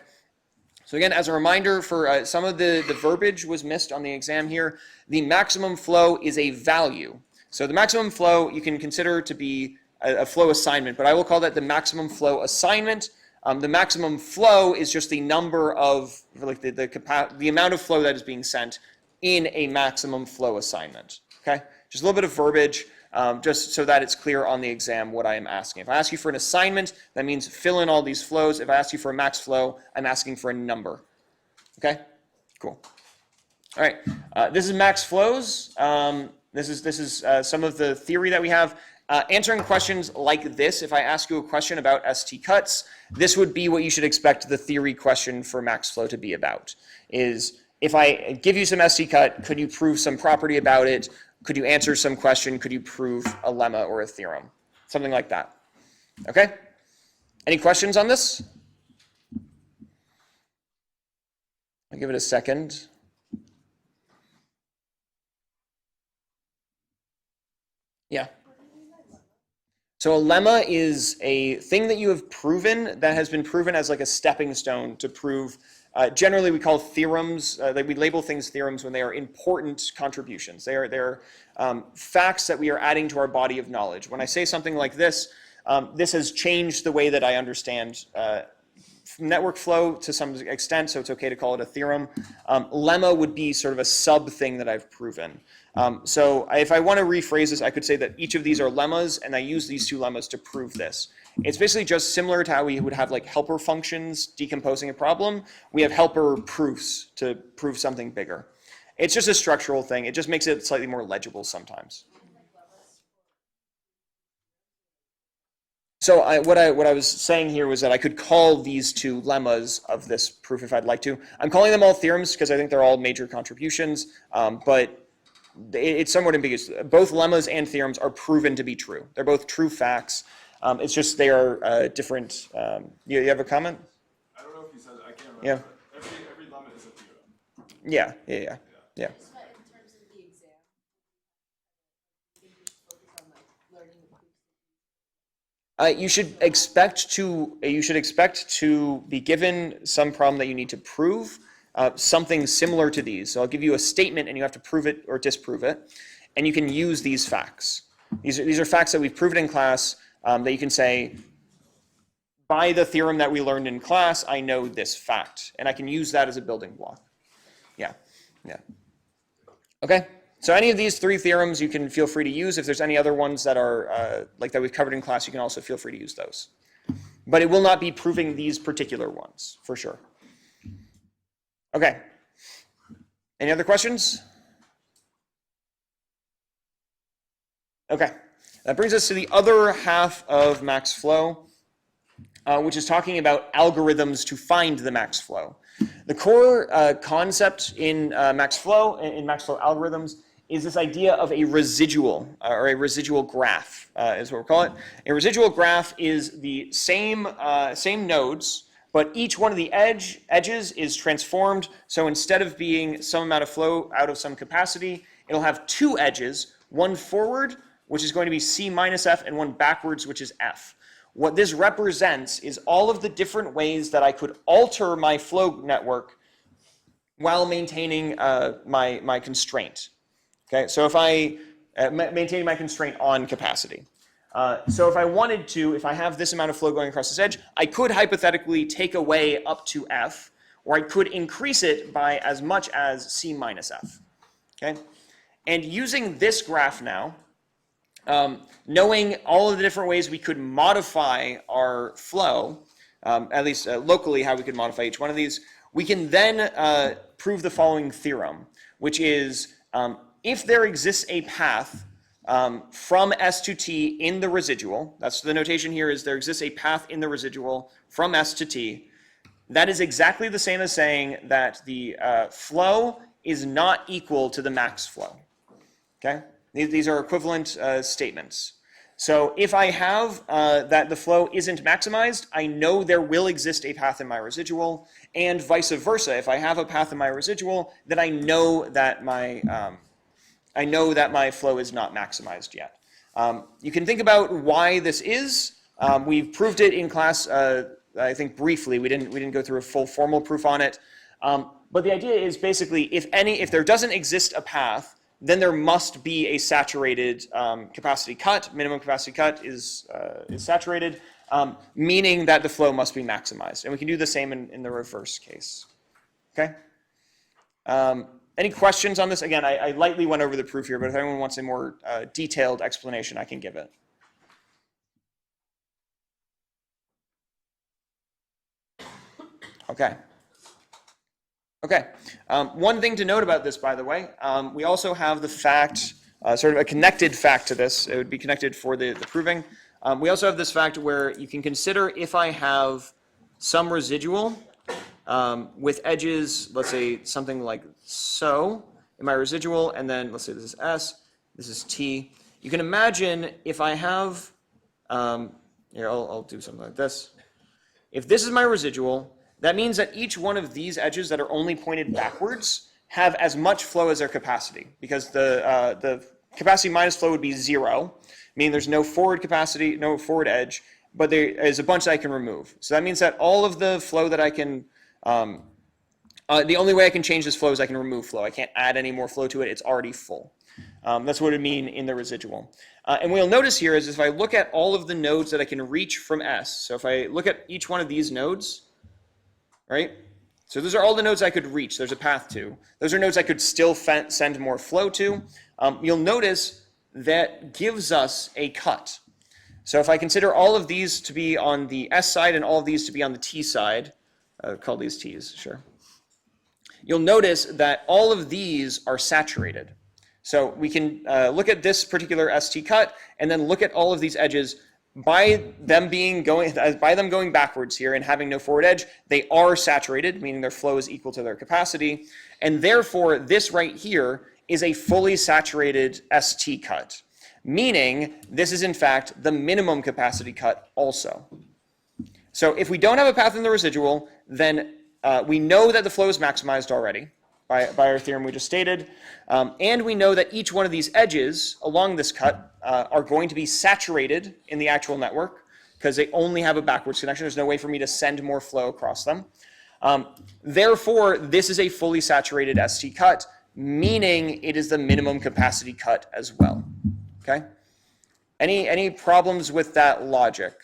So again, as a reminder, for some of the verbiage was missed on the exam here, the maximum flow is a value. So the maximum flow you can consider to be a flow assignment, but I will call that the maximum flow assignment. The maximum flow is just the number of, like the amount of flow that is being sent in a maximum flow assignment. Okay, just a little bit of verbiage, just so that it's clear on the exam what I am asking. If I ask you for an assignment, that means fill in all these flows. If I ask you for a max flow, I'm asking for a number. Okay, cool. All right, this is max flows. This is some of the theory that we have. Answering questions like this, if I ask you a question about ST cuts, this would be what you should expect the theory question for max flow to be about. Is if I give you some ST cut, could you prove some property about it? Could you answer some question? Could you prove a lemma or a theorem? Something like that. Okay? Any questions on this? I'll give it a second. Yeah. So a lemma is a thing that you have proven that has been proven as like a stepping stone to prove. Generally, we call theorems, we label things theorems when they are important contributions. They're facts that we are adding to our body of knowledge. When I say something like this, this has changed the way that I understand network flow to some extent, so it's okay to call it a theorem. Lemma would be sort of a sub thing that I've proven. So if I want to rephrase this, I could say that each of these are lemmas, and I use these two lemmas to prove this. It's basically just similar to how we would have like helper functions decomposing a problem. We have helper proofs to prove something bigger. It's just a structural thing. It just makes it slightly more legible sometimes. So what I was saying here was that I could call these two lemmas of this proof if I'd like to. I'm calling them all theorems because I think they're all major contributions, but it's somewhat ambiguous. Both lemmas and theorems are proven to be true. They're both true facts. It's just they are different. You have a comment? I don't know if you said it. I can't remember. Yeah. Every lemma is a theorem. Yeah. But in terms of the exam, I think you should focus on like learning the proofs. You should expect to be given some problem that you need to prove, something similar to these. So I'll give you a statement and you have to prove it or disprove it, and you can use these facts. These are facts that we've proven in class that you can say, by the theorem that we learned in class, I know this fact, and I can use that as a building block. Yeah. Okay. So any of these three theorems you can feel free to use. If there's any other ones that are like that we've covered in class, you can also feel free to use those. But it will not be proving these particular ones, for sure. Okay. Any other questions? Okay. That brings us to the other half of max flow, which is talking about algorithms to find the max flow. The core concept in max flow algorithms is this idea of a residual or a residual graph is what we call it. A residual graph is the same nodes, but each one of the edges is transformed. So instead of being some amount of flow out of some capacity, it'll have two edges, one forward, which is going to be C minus F, and one backwards, which is F. What this represents is all of the different ways that I could alter my flow network while maintaining my constraint. Okay, so if I maintaining my constraint on capacity. So if I wanted to, if I have this amount of flow going across this edge, I could hypothetically take away up to F, or I could increase it by as much as C minus F. Okay, and using this graph now, knowing all of the different ways we could modify our flow, at least locally how we could modify each one of these, we can then prove the following theorem, which is if there exists a path from S to T in the residual, that's the notation here is there exists a path in the residual from S to T, that is exactly the same as saying that the flow is not equal to the max flow. Okay? These are equivalent statements. So if I have that the flow isn't maximized, I know there will exist a path in my residual, and vice versa. If I have a path in my residual, then I know that my flow is not maximized yet. You can think about why this is. We've proved it in class, I think briefly. We didn't go through a full formal proof on it. But the idea is basically if there doesn't exist a path, then there must be a saturated capacity cut. Minimum capacity cut is saturated, meaning that the flow must be maximized. And we can do the same in the reverse case. Okay? Any questions on this? Again, I lightly went over the proof here, but if anyone wants a more detailed explanation, I can give it. Okay. Okay. One thing to note about this, by the way, we also have the fact, sort of a connected fact to this. It would be connected for the proving. We also have this fact where you can consider if I have some residual with edges, let's say something like so, in my residual, and then let's say this is S, this is T. You can imagine if I have, here, I'll do something like this. If this is my residual, that means that each one of these edges that are only pointed backwards have as much flow as their capacity, because the capacity minus flow would be 0, meaning there's no forward capacity, no forward edge, but there is a bunch that I can remove. So that means that all of the flow that I can, the only way I can change this flow is I can remove flow. I can't add any more flow to it. It's already full. That's what it would mean in the residual. And what you'll notice here is if I look at all of the nodes that I can reach from S, so if I look at each one of these nodes, right? So those are all the nodes I could reach. There's a path to. Those are nodes I could still send more flow to. You'll notice that gives us a cut. So if I consider all of these to be on the S side and all of these to be on the T side, call these T's, sure. You'll notice that all of these are saturated. So we can look at this particular ST cut and then look at all of these edges. By them going backwards here and having no forward edge, they are saturated, meaning their flow is equal to their capacity. And therefore, this right here is a fully saturated ST cut, meaning this is in fact the minimum capacity cut also. So if we don't have a path in the residual, then we know that the flow is maximized already by our theorem we just stated. And we know that each one of these edges along this cut are going to be saturated in the actual network because they only have a backwards connection. There's no way for me to send more flow across them. Therefore, this is a fully saturated ST cut, meaning it is the minimum capacity cut as well. Okay? Any problems with that logic?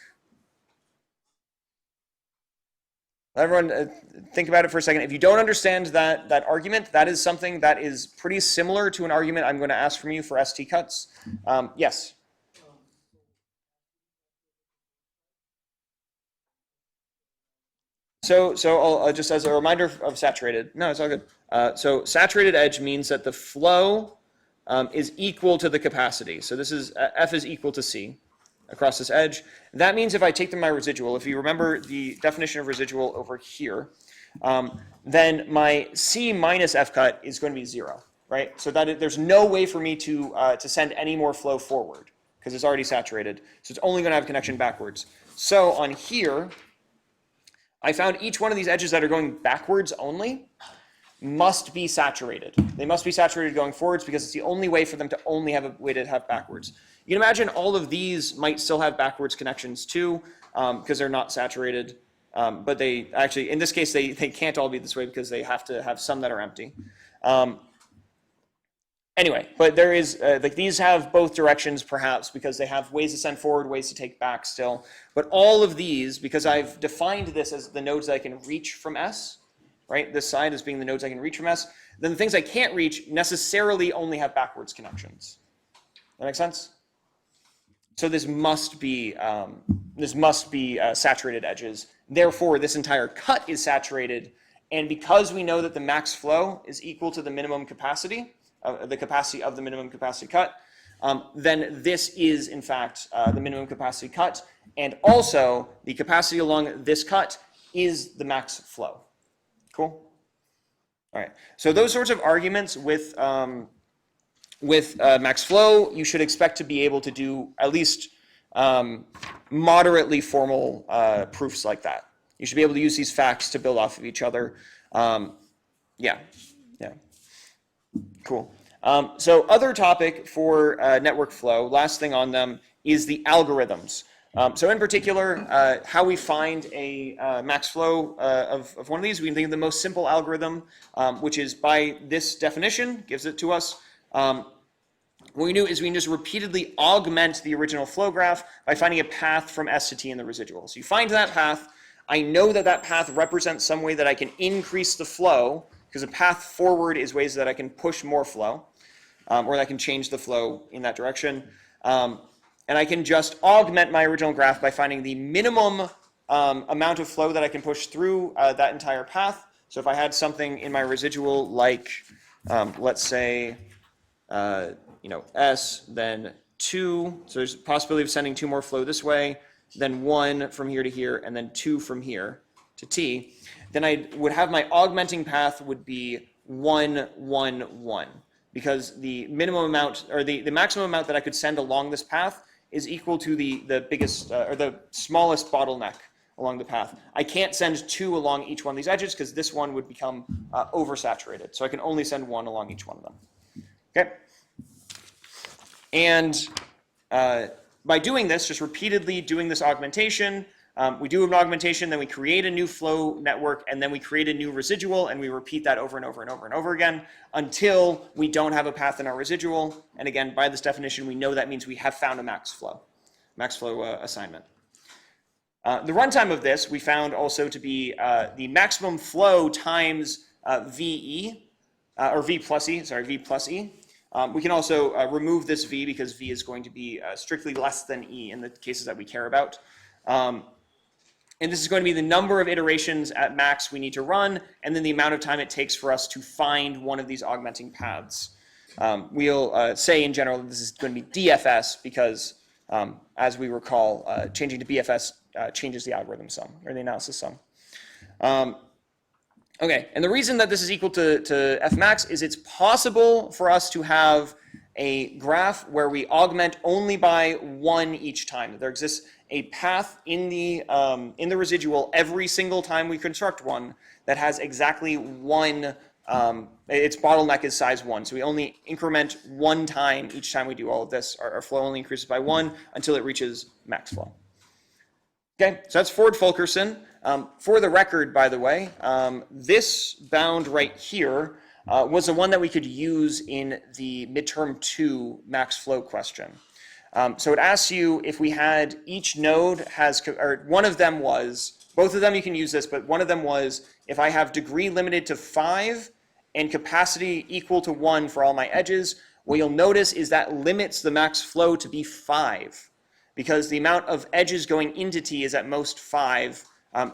Everyone, think about it for a second. If you don't understand that argument, that is something that is pretty similar to an argument I'm going to ask from you for ST cuts. Yes. So I'll just as a reminder of saturated. No, it's all good. So saturated edge means that the flow is equal to the capacity. So this is F is equal to C across this edge. That means if I take my residual, if you remember the definition of residual over here, then my C minus F cut is going to be 0, right? So that there's no way for me to send any more flow forward because it's already saturated. So it's only going to have connection backwards. So on here, I found each one of these edges that are going backwards only must be saturated. They must be saturated going forwards because it's the only way for them to only have a way to have backwards. You can imagine all of these might still have backwards connections too because they're not saturated. But they actually, in this case, they can't all be this way because they have to have some that are empty. Anyway, but there is, like these have both directions perhaps because they have ways to send forward, ways to take back still. But all of these, because I've defined this as the nodes that I can reach from S, right? This side as being the nodes I can reach from S, then the things I can't reach necessarily only have backwards connections. That make sense? So this must be saturated edges. Therefore, this entire cut is saturated. And because we know that the max flow is equal to the minimum capacity, the capacity of the minimum capacity cut, then this is, in fact, the minimum capacity cut. And also, the capacity along this cut is the max flow. Cool? All right. So those sorts of arguments with max flow, you should expect to be able to do at least moderately formal proofs like that. You should be able to use these facts to build off of each other. Yeah. Cool. So other topic for network flow, last thing on them, is the algorithms. So in particular, how we find a max flow of one of these, we can think of the most simple algorithm, which is by this definition, gives it to us. What we do is we can just repeatedly augment the original flow graph by finding a path from S to T in the residual. So you find that path. I know that that path represents some way that I can increase the flow, because a path forward is ways that I can push more flow, or that I can change the flow in that direction. And I can just augment my original graph by finding the minimum amount of flow that I can push through that entire path. So if I had something in my residual like, let's say, S, then 2, so there's a possibility of sending 2 more flow this way, then 1 from here to here, and then 2 from here to T, then I would have my augmenting path would be 1, 1, 1, because the minimum amount, or the maximum amount that I could send along this path is equal to the biggest, or the smallest bottleneck along the path. I can't send 2 along each one of these edges because this one would become oversaturated. So I can only send 1 along each one of them. Okay? And by doing this, just repeatedly doing this augmentation, we do an augmentation, then we create a new flow network, and then we create a new residual, and we repeat that over and over and over and over again until we don't have a path in our residual. And again, by this definition, we know that means we have found a max flow assignment. The runtime of this we found also to be the maximum flow times VE, or V plus E, sorry, V plus E. We can also remove this V because V is going to be strictly less than E in the cases that we care about. And this is going to be the number of iterations at max we need to run, and then the amount of time it takes for us to find one of these augmenting paths. We'll say in general that this is going to be DFS because, as we recall, changing to BFS changes the algorithm sum, or the analysis sum. Okay, and the reason that this is equal to Fmax is it's possible for us to have a graph where we augment only by 1 each time. There exists a path in the residual every single time we construct one that has exactly 1, its bottleneck is size 1. So we only increment 1 time each time we do all of this. Our flow only increases by 1 until it reaches max flow. Okay, so that's Ford Fulkerson. For the record, by the way, this bound right here was the one that we could use in the midterm 2 max flow question. So it asks you if we had each node has, or one of them was Both of them you can use this, but one of them was if I have degree limited to 5 and capacity equal to 1 for all my edges, what you'll notice is that limits the max flow to be 5 because the amount of edges going into T is at most 5.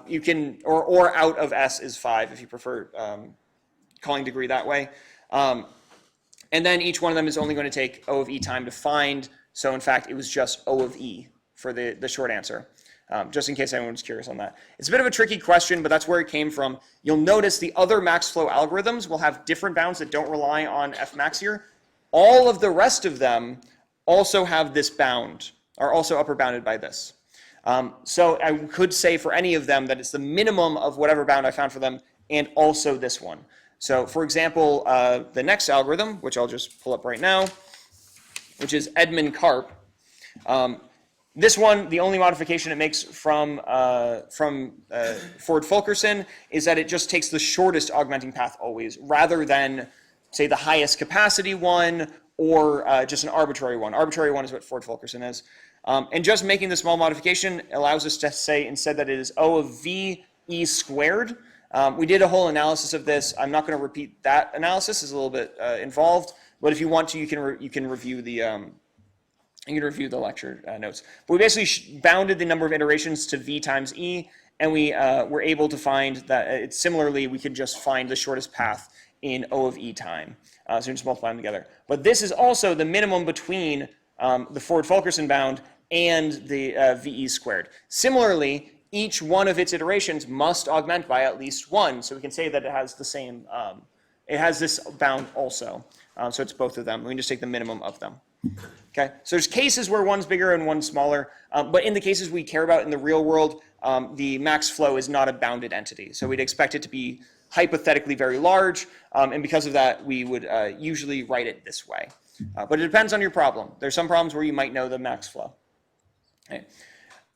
You can, or out of S is 5 if you prefer calling degree that way. And then each one of them is only going to take O of E time to find. So in fact, it was just O of E for the short answer. Just in case anyone's curious on that. It's a bit of a tricky question, but that's where it came from. You'll notice the other max flow algorithms will have different bounds that don't rely on Fmax here. All of the rest of them also have this bound, are also upper bounded by this. So I could say for any of them that it's the minimum of whatever bound I found for them, and also this one. So for example, the next algorithm, which I'll just pull up right now, which is Edmond-Karp. This one, the only modification it makes from Ford-Fulkerson is that it just takes the shortest augmenting path always, rather than, say, the highest capacity one or just an arbitrary one. Arbitrary one is what Ford-Fulkerson is. And just making the small modification allows us to say instead that it is O of V E squared. We did a whole analysis of this. I'm not going to repeat that analysis. It's a little bit involved, but if you want to, you can review the lecture notes. But we basically bounded the number of iterations to V times E, and we were able to find that similarly, we could just find the shortest path in O of E time. So we just multiply them together. But this is also the minimum between the Ford-Fulkerson bound and the VE squared. Similarly, each one of its iterations must augment by at least 1. So we can say that it has the same, it has this bound also. So it's both of them. We can just take the minimum of them. Okay, so there's cases where one's bigger and one's smaller, but in the cases we care about in the real world, the max flow is not a bounded entity. So we'd expect it to be hypothetically very large, and because of that, we would usually write it this way. But it depends on your problem. There's some problems where you might know the max flow. Okay.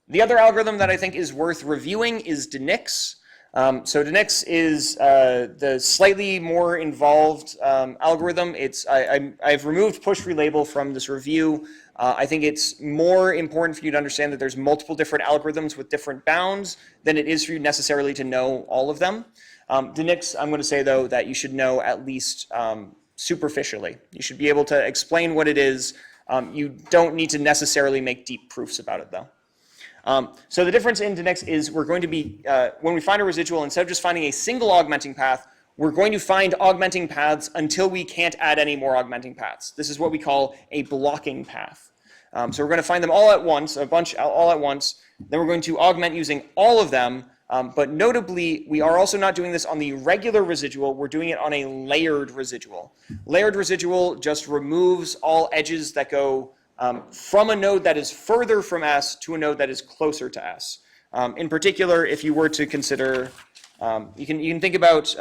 The other algorithm that I think is worth reviewing is Dinix. So Dinix is the slightly more involved algorithm. I've removed push relabel from this review. I think it's more important for you to understand that there's multiple different algorithms with different bounds than it is for you necessarily to know all of them. Dinix, I'm going to say though that you should know at least superficially. You should be able to explain what it is. You don't need to necessarily make deep proofs about it though. So the difference in Dinix is we're going to be, when we find a residual, instead of just finding a single augmenting path, we're going to find augmenting paths until we can't add any more augmenting paths. This is what we call a blocking path. So we're going to find them all at once, a bunch all at once. Then we're going to augment using all of them. But notably, we are also not doing this on the regular residual. We're doing it on a layered residual. Layered residual just removes all edges that go from a node that is further from S to a node that is closer to S. In particular, if you were to consider, you can think about,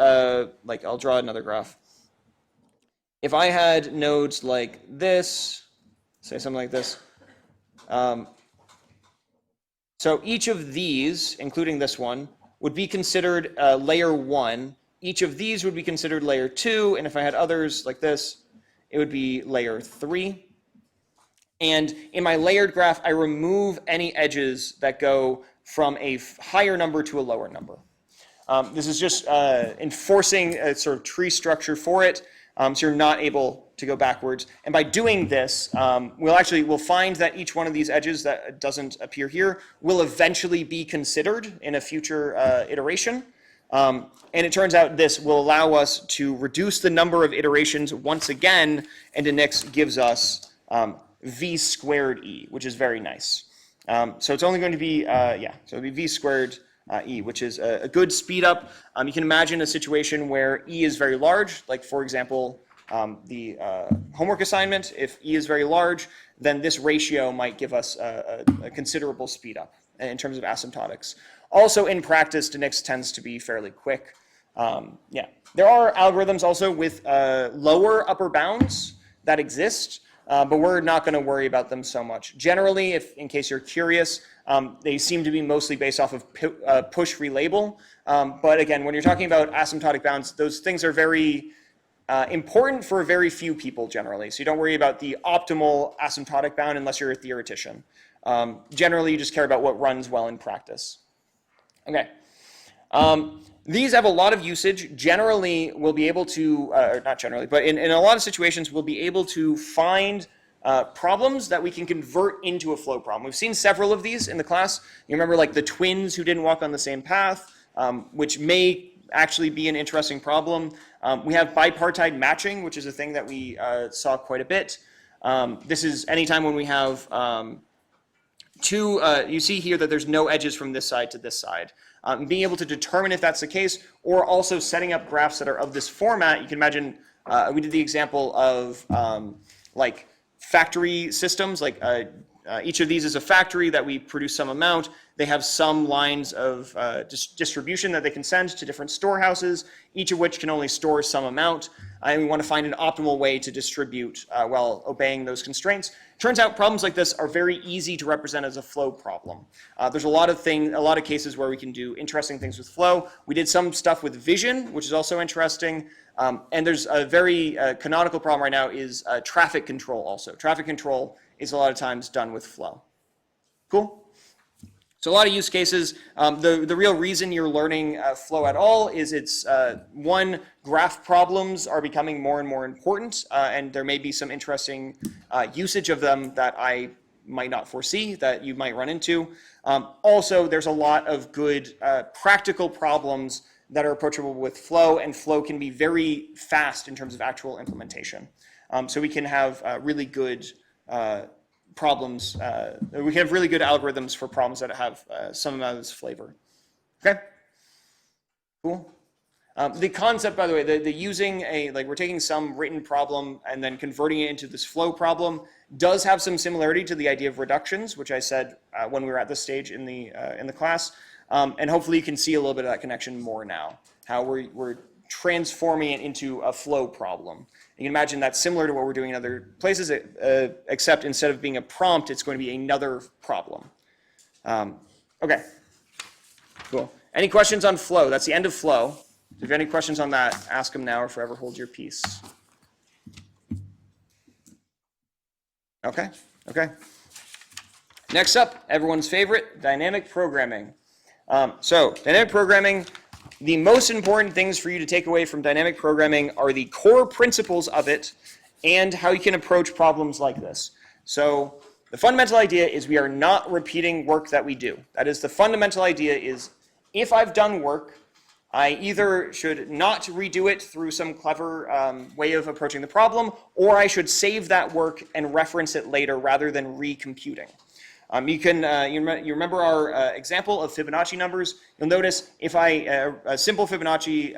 like I'll draw another graph. If I had nodes like this, say something like this, so each of these, including this one, would be considered layer 1. Each of these would be considered layer 2, and if I had others like this, it would be layer 3. And in my layered graph, I remove any edges that go from a higher number to a lower number. This is just enforcing a sort of tree structure for it, so you're not able to go backwards. And by doing this, we'll find that each one of these edges that doesn't appear here will eventually be considered in a future iteration. And it turns out this will allow us to reduce the number of iterations once again, and Dinix gives us V squared E, which is very nice. So it's only going to be, so it'll be V squared E, which is a good speed up. You can imagine a situation where E is very large, like for example, the homework assignment. If E is very large, then this ratio might give us a considerable speed up in terms of asymptotics. Also in practice, Dinix tends to be fairly quick. There are algorithms also with lower upper bounds that exist. But we're not going to worry about them so much. Generally, in case you're curious, they seem to be mostly based off of push relabel. But again, when you're talking about asymptotic bounds, those things are very important for very few people generally. So you don't worry about the optimal asymptotic bound unless you're a theoretician. Generally, you just care about what runs well in practice. Okay. These have a lot of usage. Generally, we'll be able to, or not generally, but in a lot of situations, we'll be able to find problems that we can convert into a flow problem. We've seen several of these in the class. You remember like the twins who didn't walk on the same path, which may actually be an interesting problem. We have bipartite matching, which is a thing that we saw quite a bit. This is anytime when we have you see here that there's no edges from this side to this side. Being able to determine if that's the case, or also setting up graphs that are of this format. You can imagine, we did the example of like factory systems, like each of these is a factory that we produce some amount. They have some lines of distribution that they can send to different storehouses, each of which can only store some amount. And we want to find an optimal way to distribute while obeying those constraints. Turns out problems like this are very easy to represent as a flow problem. There's a lot of cases where we can do interesting things with flow. We did some stuff with vision, which is also interesting. And there's a very canonical problem right now is traffic control also. Traffic control is a lot of times done with flow. Cool? So a lot of use cases. The real reason you're learning flow at all is it's, one, graph problems are becoming more and more important, and there may be some interesting usage of them that I might not foresee that you might run into. Also, there's a lot of good practical problems that are approachable with flow, and flow can be very fast in terms of actual implementation. So we can have really good problems. We can have really good algorithms for problems that have some amount of this flavor. Okay? Cool. The concept, by the way, the using we're taking some written problem and then converting it into this flow problem does have some similarity to the idea of reductions, which I said when we were at this stage in the class. And hopefully you can see a little bit of that connection more now, how we're transforming it into a flow problem. You can imagine that's similar to what we're doing in other places, except instead of being a prompt, it's going to be another problem. Okay, cool. Any questions on flow? That's the end of flow. If you have any questions on that, ask them now or forever hold your peace. Okay. Next up, everyone's favorite, dynamic programming. So dynamic programming, the most important things for you to take away from dynamic programming are the core principles of it and how you can approach problems like this. So the fundamental idea is we are not repeating work that we do. That is, the fundamental idea is if I've done work, I either should not redo it through some clever way of approaching the problem, or I should save that work and reference it later rather than recomputing. You remember our example of Fibonacci numbers. You'll notice if a simple Fibonacci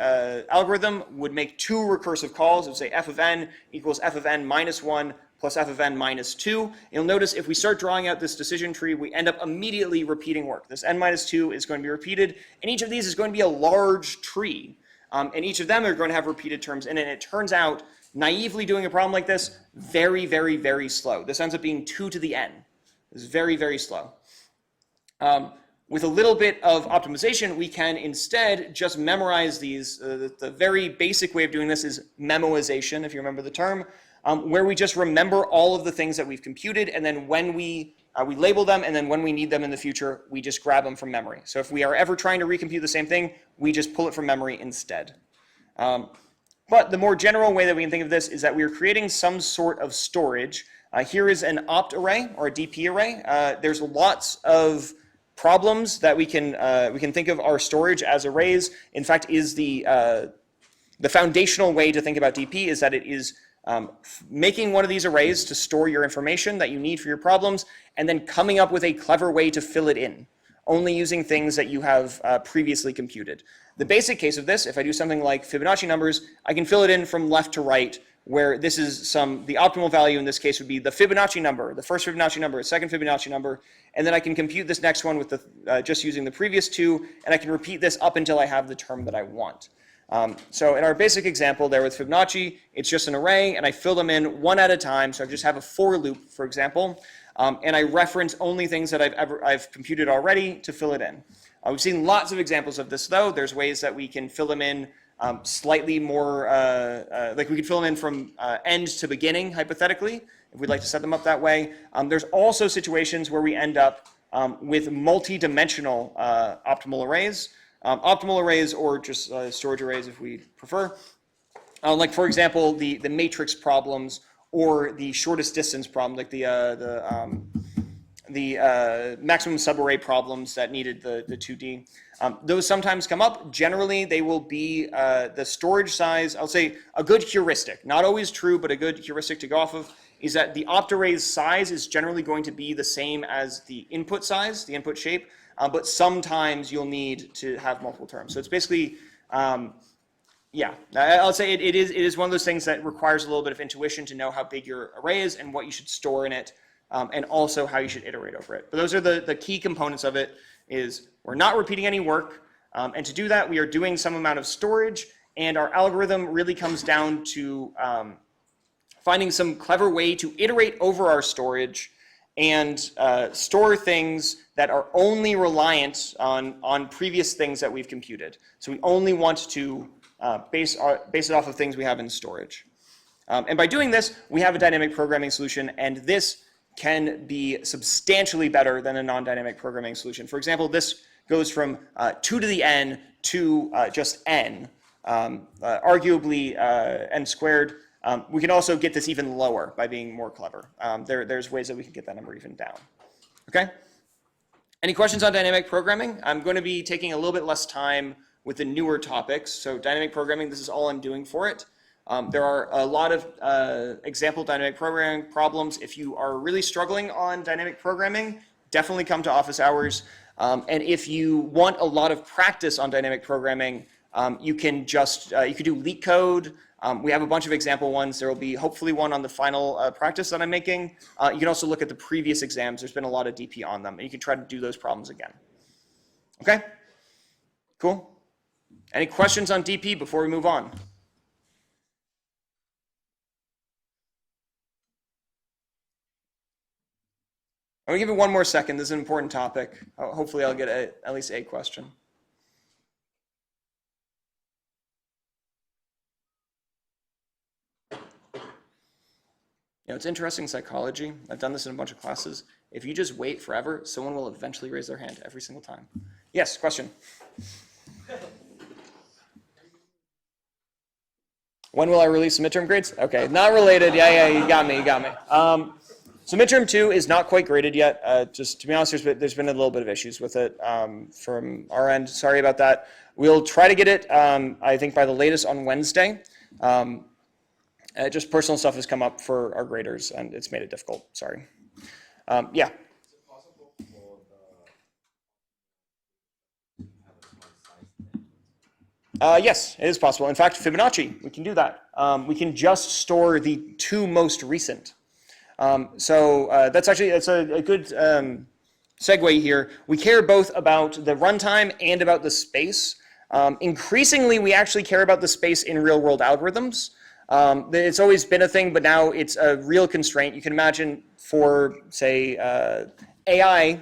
algorithm would make two recursive calls. It would say f of n equals f of n minus 1 plus f of n minus 2. You'll notice if we start drawing out this decision tree, we end up immediately repeating work. This n minus 2 is going to be repeated, and each of these is going to be a large tree. And each of them are going to have repeated terms in it. And it turns out, naively doing a problem like this, very, very, very slow. This ends up being 2 to the n. It's very, very slow. With a little bit of optimization, we can instead just memorize these. The very basic way of doing this is memoization, if you remember the term, where we just remember all of the things that we've computed, and then when we label them, and then when we need them in the future, we just grab them from memory. So if we are ever trying to recompute the same thing, we just pull it from memory instead. But the more general way that we can think of this is that we are creating some sort of storage. Here is an opt array or a DP array. There's lots of problems that we can think of our storage as arrays. In fact, is the foundational way to think about DP is that it is making one of these arrays to store your information that you need for your problems, and then coming up with a clever way to fill it in, only using things that you have previously computed. The basic case of this, if I do something like Fibonacci numbers, I can fill it in from left to right, where this is the optimal value in this case would be the Fibonacci number, the first Fibonacci number, the second Fibonacci number, and then I can compute this next one with just using the previous two, and I can repeat this up until I have the term that I want. So in our basic example there with Fibonacci, it's just an array, and I fill them in one at a time, so I just have a for loop, for example, and I reference only things that I've computed already to fill it in. We've seen lots of examples of this, though. There's ways that we can fill them in slightly more, like we could fill them in from end to beginning, hypothetically, if we'd like to set them up that way. There's also situations where we end up with multi-dimensional optimal arrays. Optimal arrays or just storage arrays if we prefer. Like for example, the matrix problems or the shortest distance problem, like the maximum subarray problems that needed the 2D. Those sometimes come up. Generally, they will be the storage size. I'll say a good heuristic, not always true, but a good heuristic to go off of is that the octarray's size is generally going to be the same as the input size, the input shape, but sometimes you'll need to have multiple terms. So it's basically, yeah, I'll say it is one of those things that requires a little bit of intuition to know how big your array is and what you should store in it, and also how you should iterate over it. But those are the key components of it. Is we're not repeating any work, and to do that, we are doing some amount of storage, and our algorithm really comes down to finding some clever way to iterate over our storage and store things that are only reliant on previous things that we've computed. So we only want to base it off of things we have in storage. And by doing this, we have a dynamic programming solution, and this can be substantially better than a non-dynamic programming solution. For example, this goes from 2 to the n to just n, arguably n squared. We can also get this even lower by being more clever. There's ways that we can get that number even down. Okay? Any questions on dynamic programming? I'm going to be taking a little bit less time with the newer topics. So dynamic programming, this is all I'm doing for it. There are a lot of example dynamic programming problems. If you are really struggling on dynamic programming, definitely come to office hours. And if you want a lot of practice on dynamic programming, you can just, you could do leak code. We have a bunch of example ones. There will be hopefully one on the final practice that I'm making. You can also look at the previous exams. There's been a lot of DP on them, and you can try to do those problems again. Okay? Cool. Any questions on DP before we move on? I'm going to give it one more second. This is an important topic. Hopefully I'll get at least a question. You know, it's interesting psychology. I've done this in a bunch of classes. If you just wait forever, someone will eventually raise their hand every single time. Yes, question. When will I release the midterm grades? Okay, not related. Yeah, you got me. So midterm 2 is not quite graded yet. Just to be honest, there's been a little bit of issues with it from our end. Sorry about that. We'll try to get it, I think, by the latest on Wednesday. Just personal stuff has come up for our graders, and it's made it difficult. Sorry. Yeah. Is it possible for the have a small size thing? Yes, it is possible. In fact, Fibonacci, we can do that. We can just store the 2 most recent. So that's a good segue here. We care both about the runtime and about the space. Increasingly, we actually care about the space in real-world algorithms. It's always been a thing, but now it's a real constraint. You can imagine for, say, AI,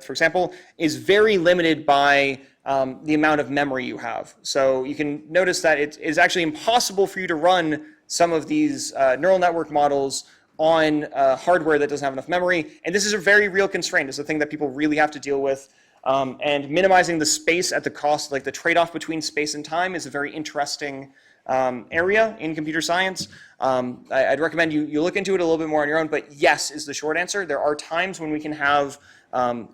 for example, is very limited by the amount of memory you have. So you can notice that it is actually impossible for you to run some of these neural network models on hardware that doesn't have enough memory. And this is a very real constraint. It's a thing that people really have to deal with. And minimizing the space at the cost, like the trade-off between space and time, is a very interesting area in computer science. I'd recommend you look into it a little bit more on your own, but yes is the short answer. There are times when we can have some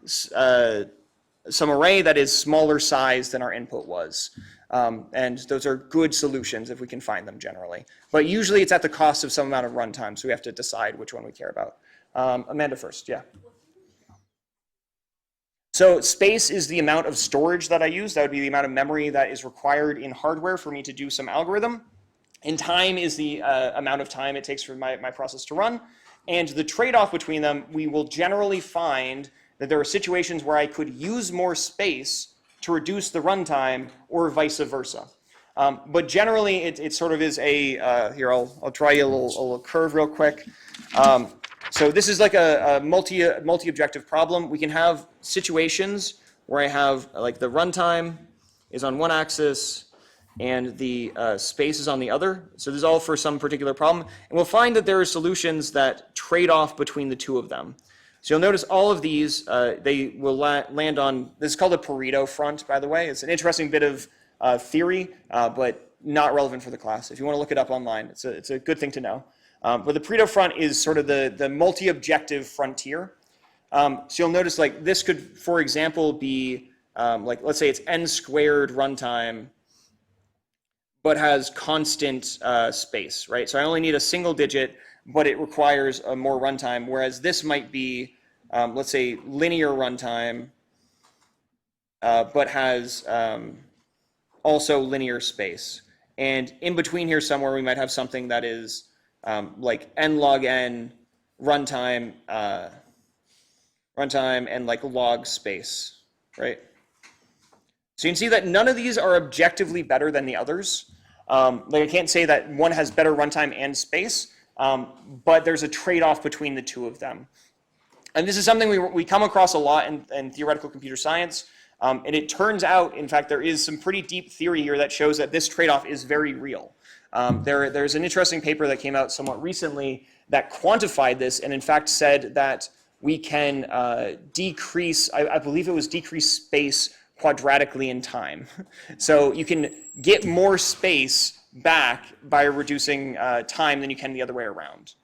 array that is smaller size than our input was. And those are good solutions if we can find them generally. But usually it's at the cost of some amount of runtime, so we have to decide which one we care about. Amanda first, yeah. So space is the amount of storage that I use. That would be the amount of memory that is required in hardware for me to do some algorithm. And time is the amount of time it takes for my process to run. And the trade-off between them, we will generally find that there are situations where I could use more space to reduce the runtime, or vice versa. But generally, it sort of is a, here, I'll try you a little curve real quick. So this is like a multi-objective problem. We can have situations where I have, like, the runtime is on one axis and the space is on the other. So this is all for some particular problem. And we'll find that there are solutions that trade off between the two of them. So you'll notice all of these, they will land on, this is called a Pareto front, by the way. It's an interesting bit of theory, but not relevant for the class. If you want to look it up online, it's a good thing to know. But the Pareto front is sort of the multi-objective frontier. So you'll notice like this could, for example, be like, let's say it's n squared runtime, but has constant space, right? So I only need a single digit, but it requires more runtime, whereas this might be, let's say, linear runtime, but has also linear space. And in between here somewhere, we might have something that is like n log n runtime, and like log space, right? So you can see that none of these are objectively better than the others. Like I can't say that one has better runtime and space, but there's a trade-off between the two of them. And this is something we come across a lot in theoretical computer science. And it turns out, in fact, there is some pretty deep theory here that shows that this trade-off is very real. There's an interesting paper that came out somewhat recently that quantified this and in fact said that we can decrease, I believe it was decrease space quadratically in time. So you can get more space back by reducing time than you can the other way around.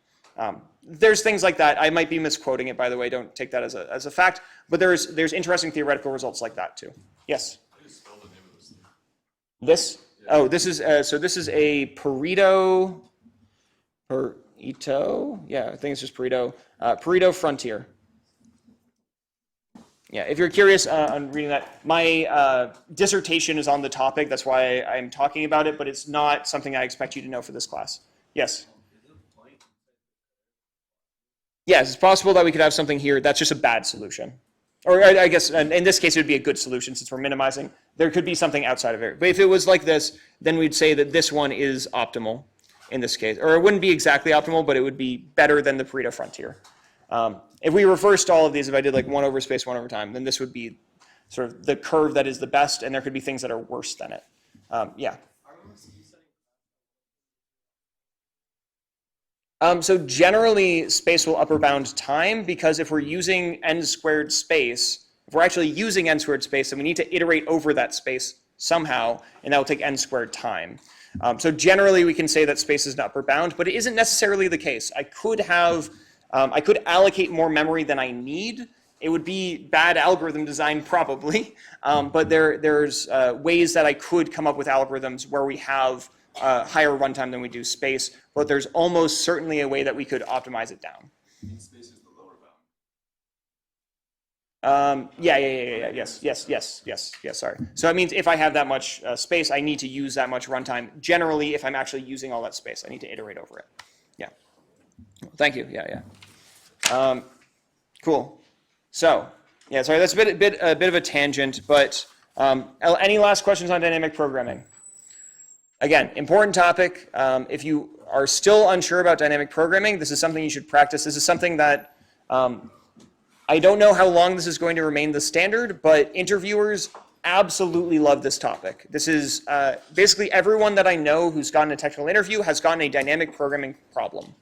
There's things like that. I might be misquoting it, by the way. Don't take that as a fact. But there's interesting theoretical results like that too. Yes? How do you spell the name of this thing? This? Yeah. Oh, this is so this is a Pareto. Yeah, I think it's just Pareto. Pareto frontier. Yeah, if you're curious on reading that, my dissertation is on the topic. That's why I'm talking about it, but it's not something I expect you to know for this class. Yes? Yes, it's possible that we could have something here that's just a bad solution. Or I guess in this case, it would be a good solution since we're minimizing. There could be something outside of it. But if it was like this, then we'd say that this one is optimal in this case. Or it wouldn't be exactly optimal, but it would be better than the Pareto frontier. If we reversed all of these, if I did like 1 over space, 1 over time, then this would be sort of the curve that is the best, and there could be things that are worse than it. Yeah. So generally, space will upper bound time, because if we're using n squared space, if we're actually using n squared space, then we need to iterate over that space somehow, and that will take n squared time. So generally, we can say that space is an upper bound, but it isn't necessarily the case. I could allocate more memory than I need. It would be bad algorithm design probably, but there's ways that I could come up with algorithms where we have higher runtime than we do space, but there's almost certainly a way that we could optimize it down. Space is the lower bound. Yes, sorry. So it means if I have that much space, I need to use that much runtime. Generally, if I'm actually using all that space, I need to iterate over it. Yeah. Thank you, yeah. Cool. So, yeah, sorry, that's a bit of a tangent, but any last questions on dynamic programming? Again, important topic. If you are still unsure about dynamic programming, this is something you should practice. This is something that I don't know how long this is going to remain the standard, but interviewers absolutely love this topic. This is basically everyone that I know who's gotten a technical interview has gotten a dynamic programming problem.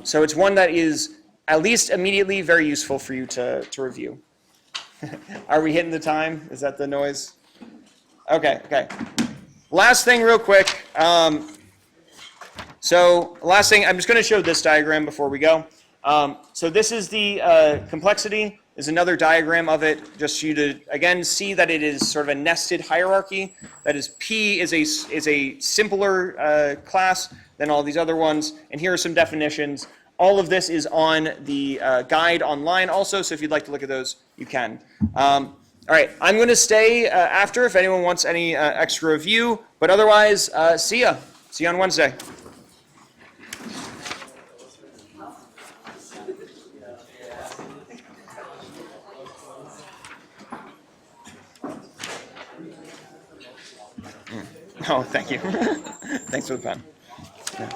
So it's one that is at least immediately very useful for you to review. Are we hitting the time? Is that the noise? Okay. Last thing real quick. So last thing, I'm just going to show this diagram before we go. So this is the complexity. There's another diagram of it, just for you to, again, see that it is sort of a nested hierarchy. That is, P is a simpler class than all these other ones. And here are some definitions. All of this is on the guide online also, so if you'd like to look at those, you can. All right, I'm going to stay after if anyone wants any extra review, but otherwise, see ya. See you on Wednesday. Oh, thank you. Thanks for the pen. Yeah.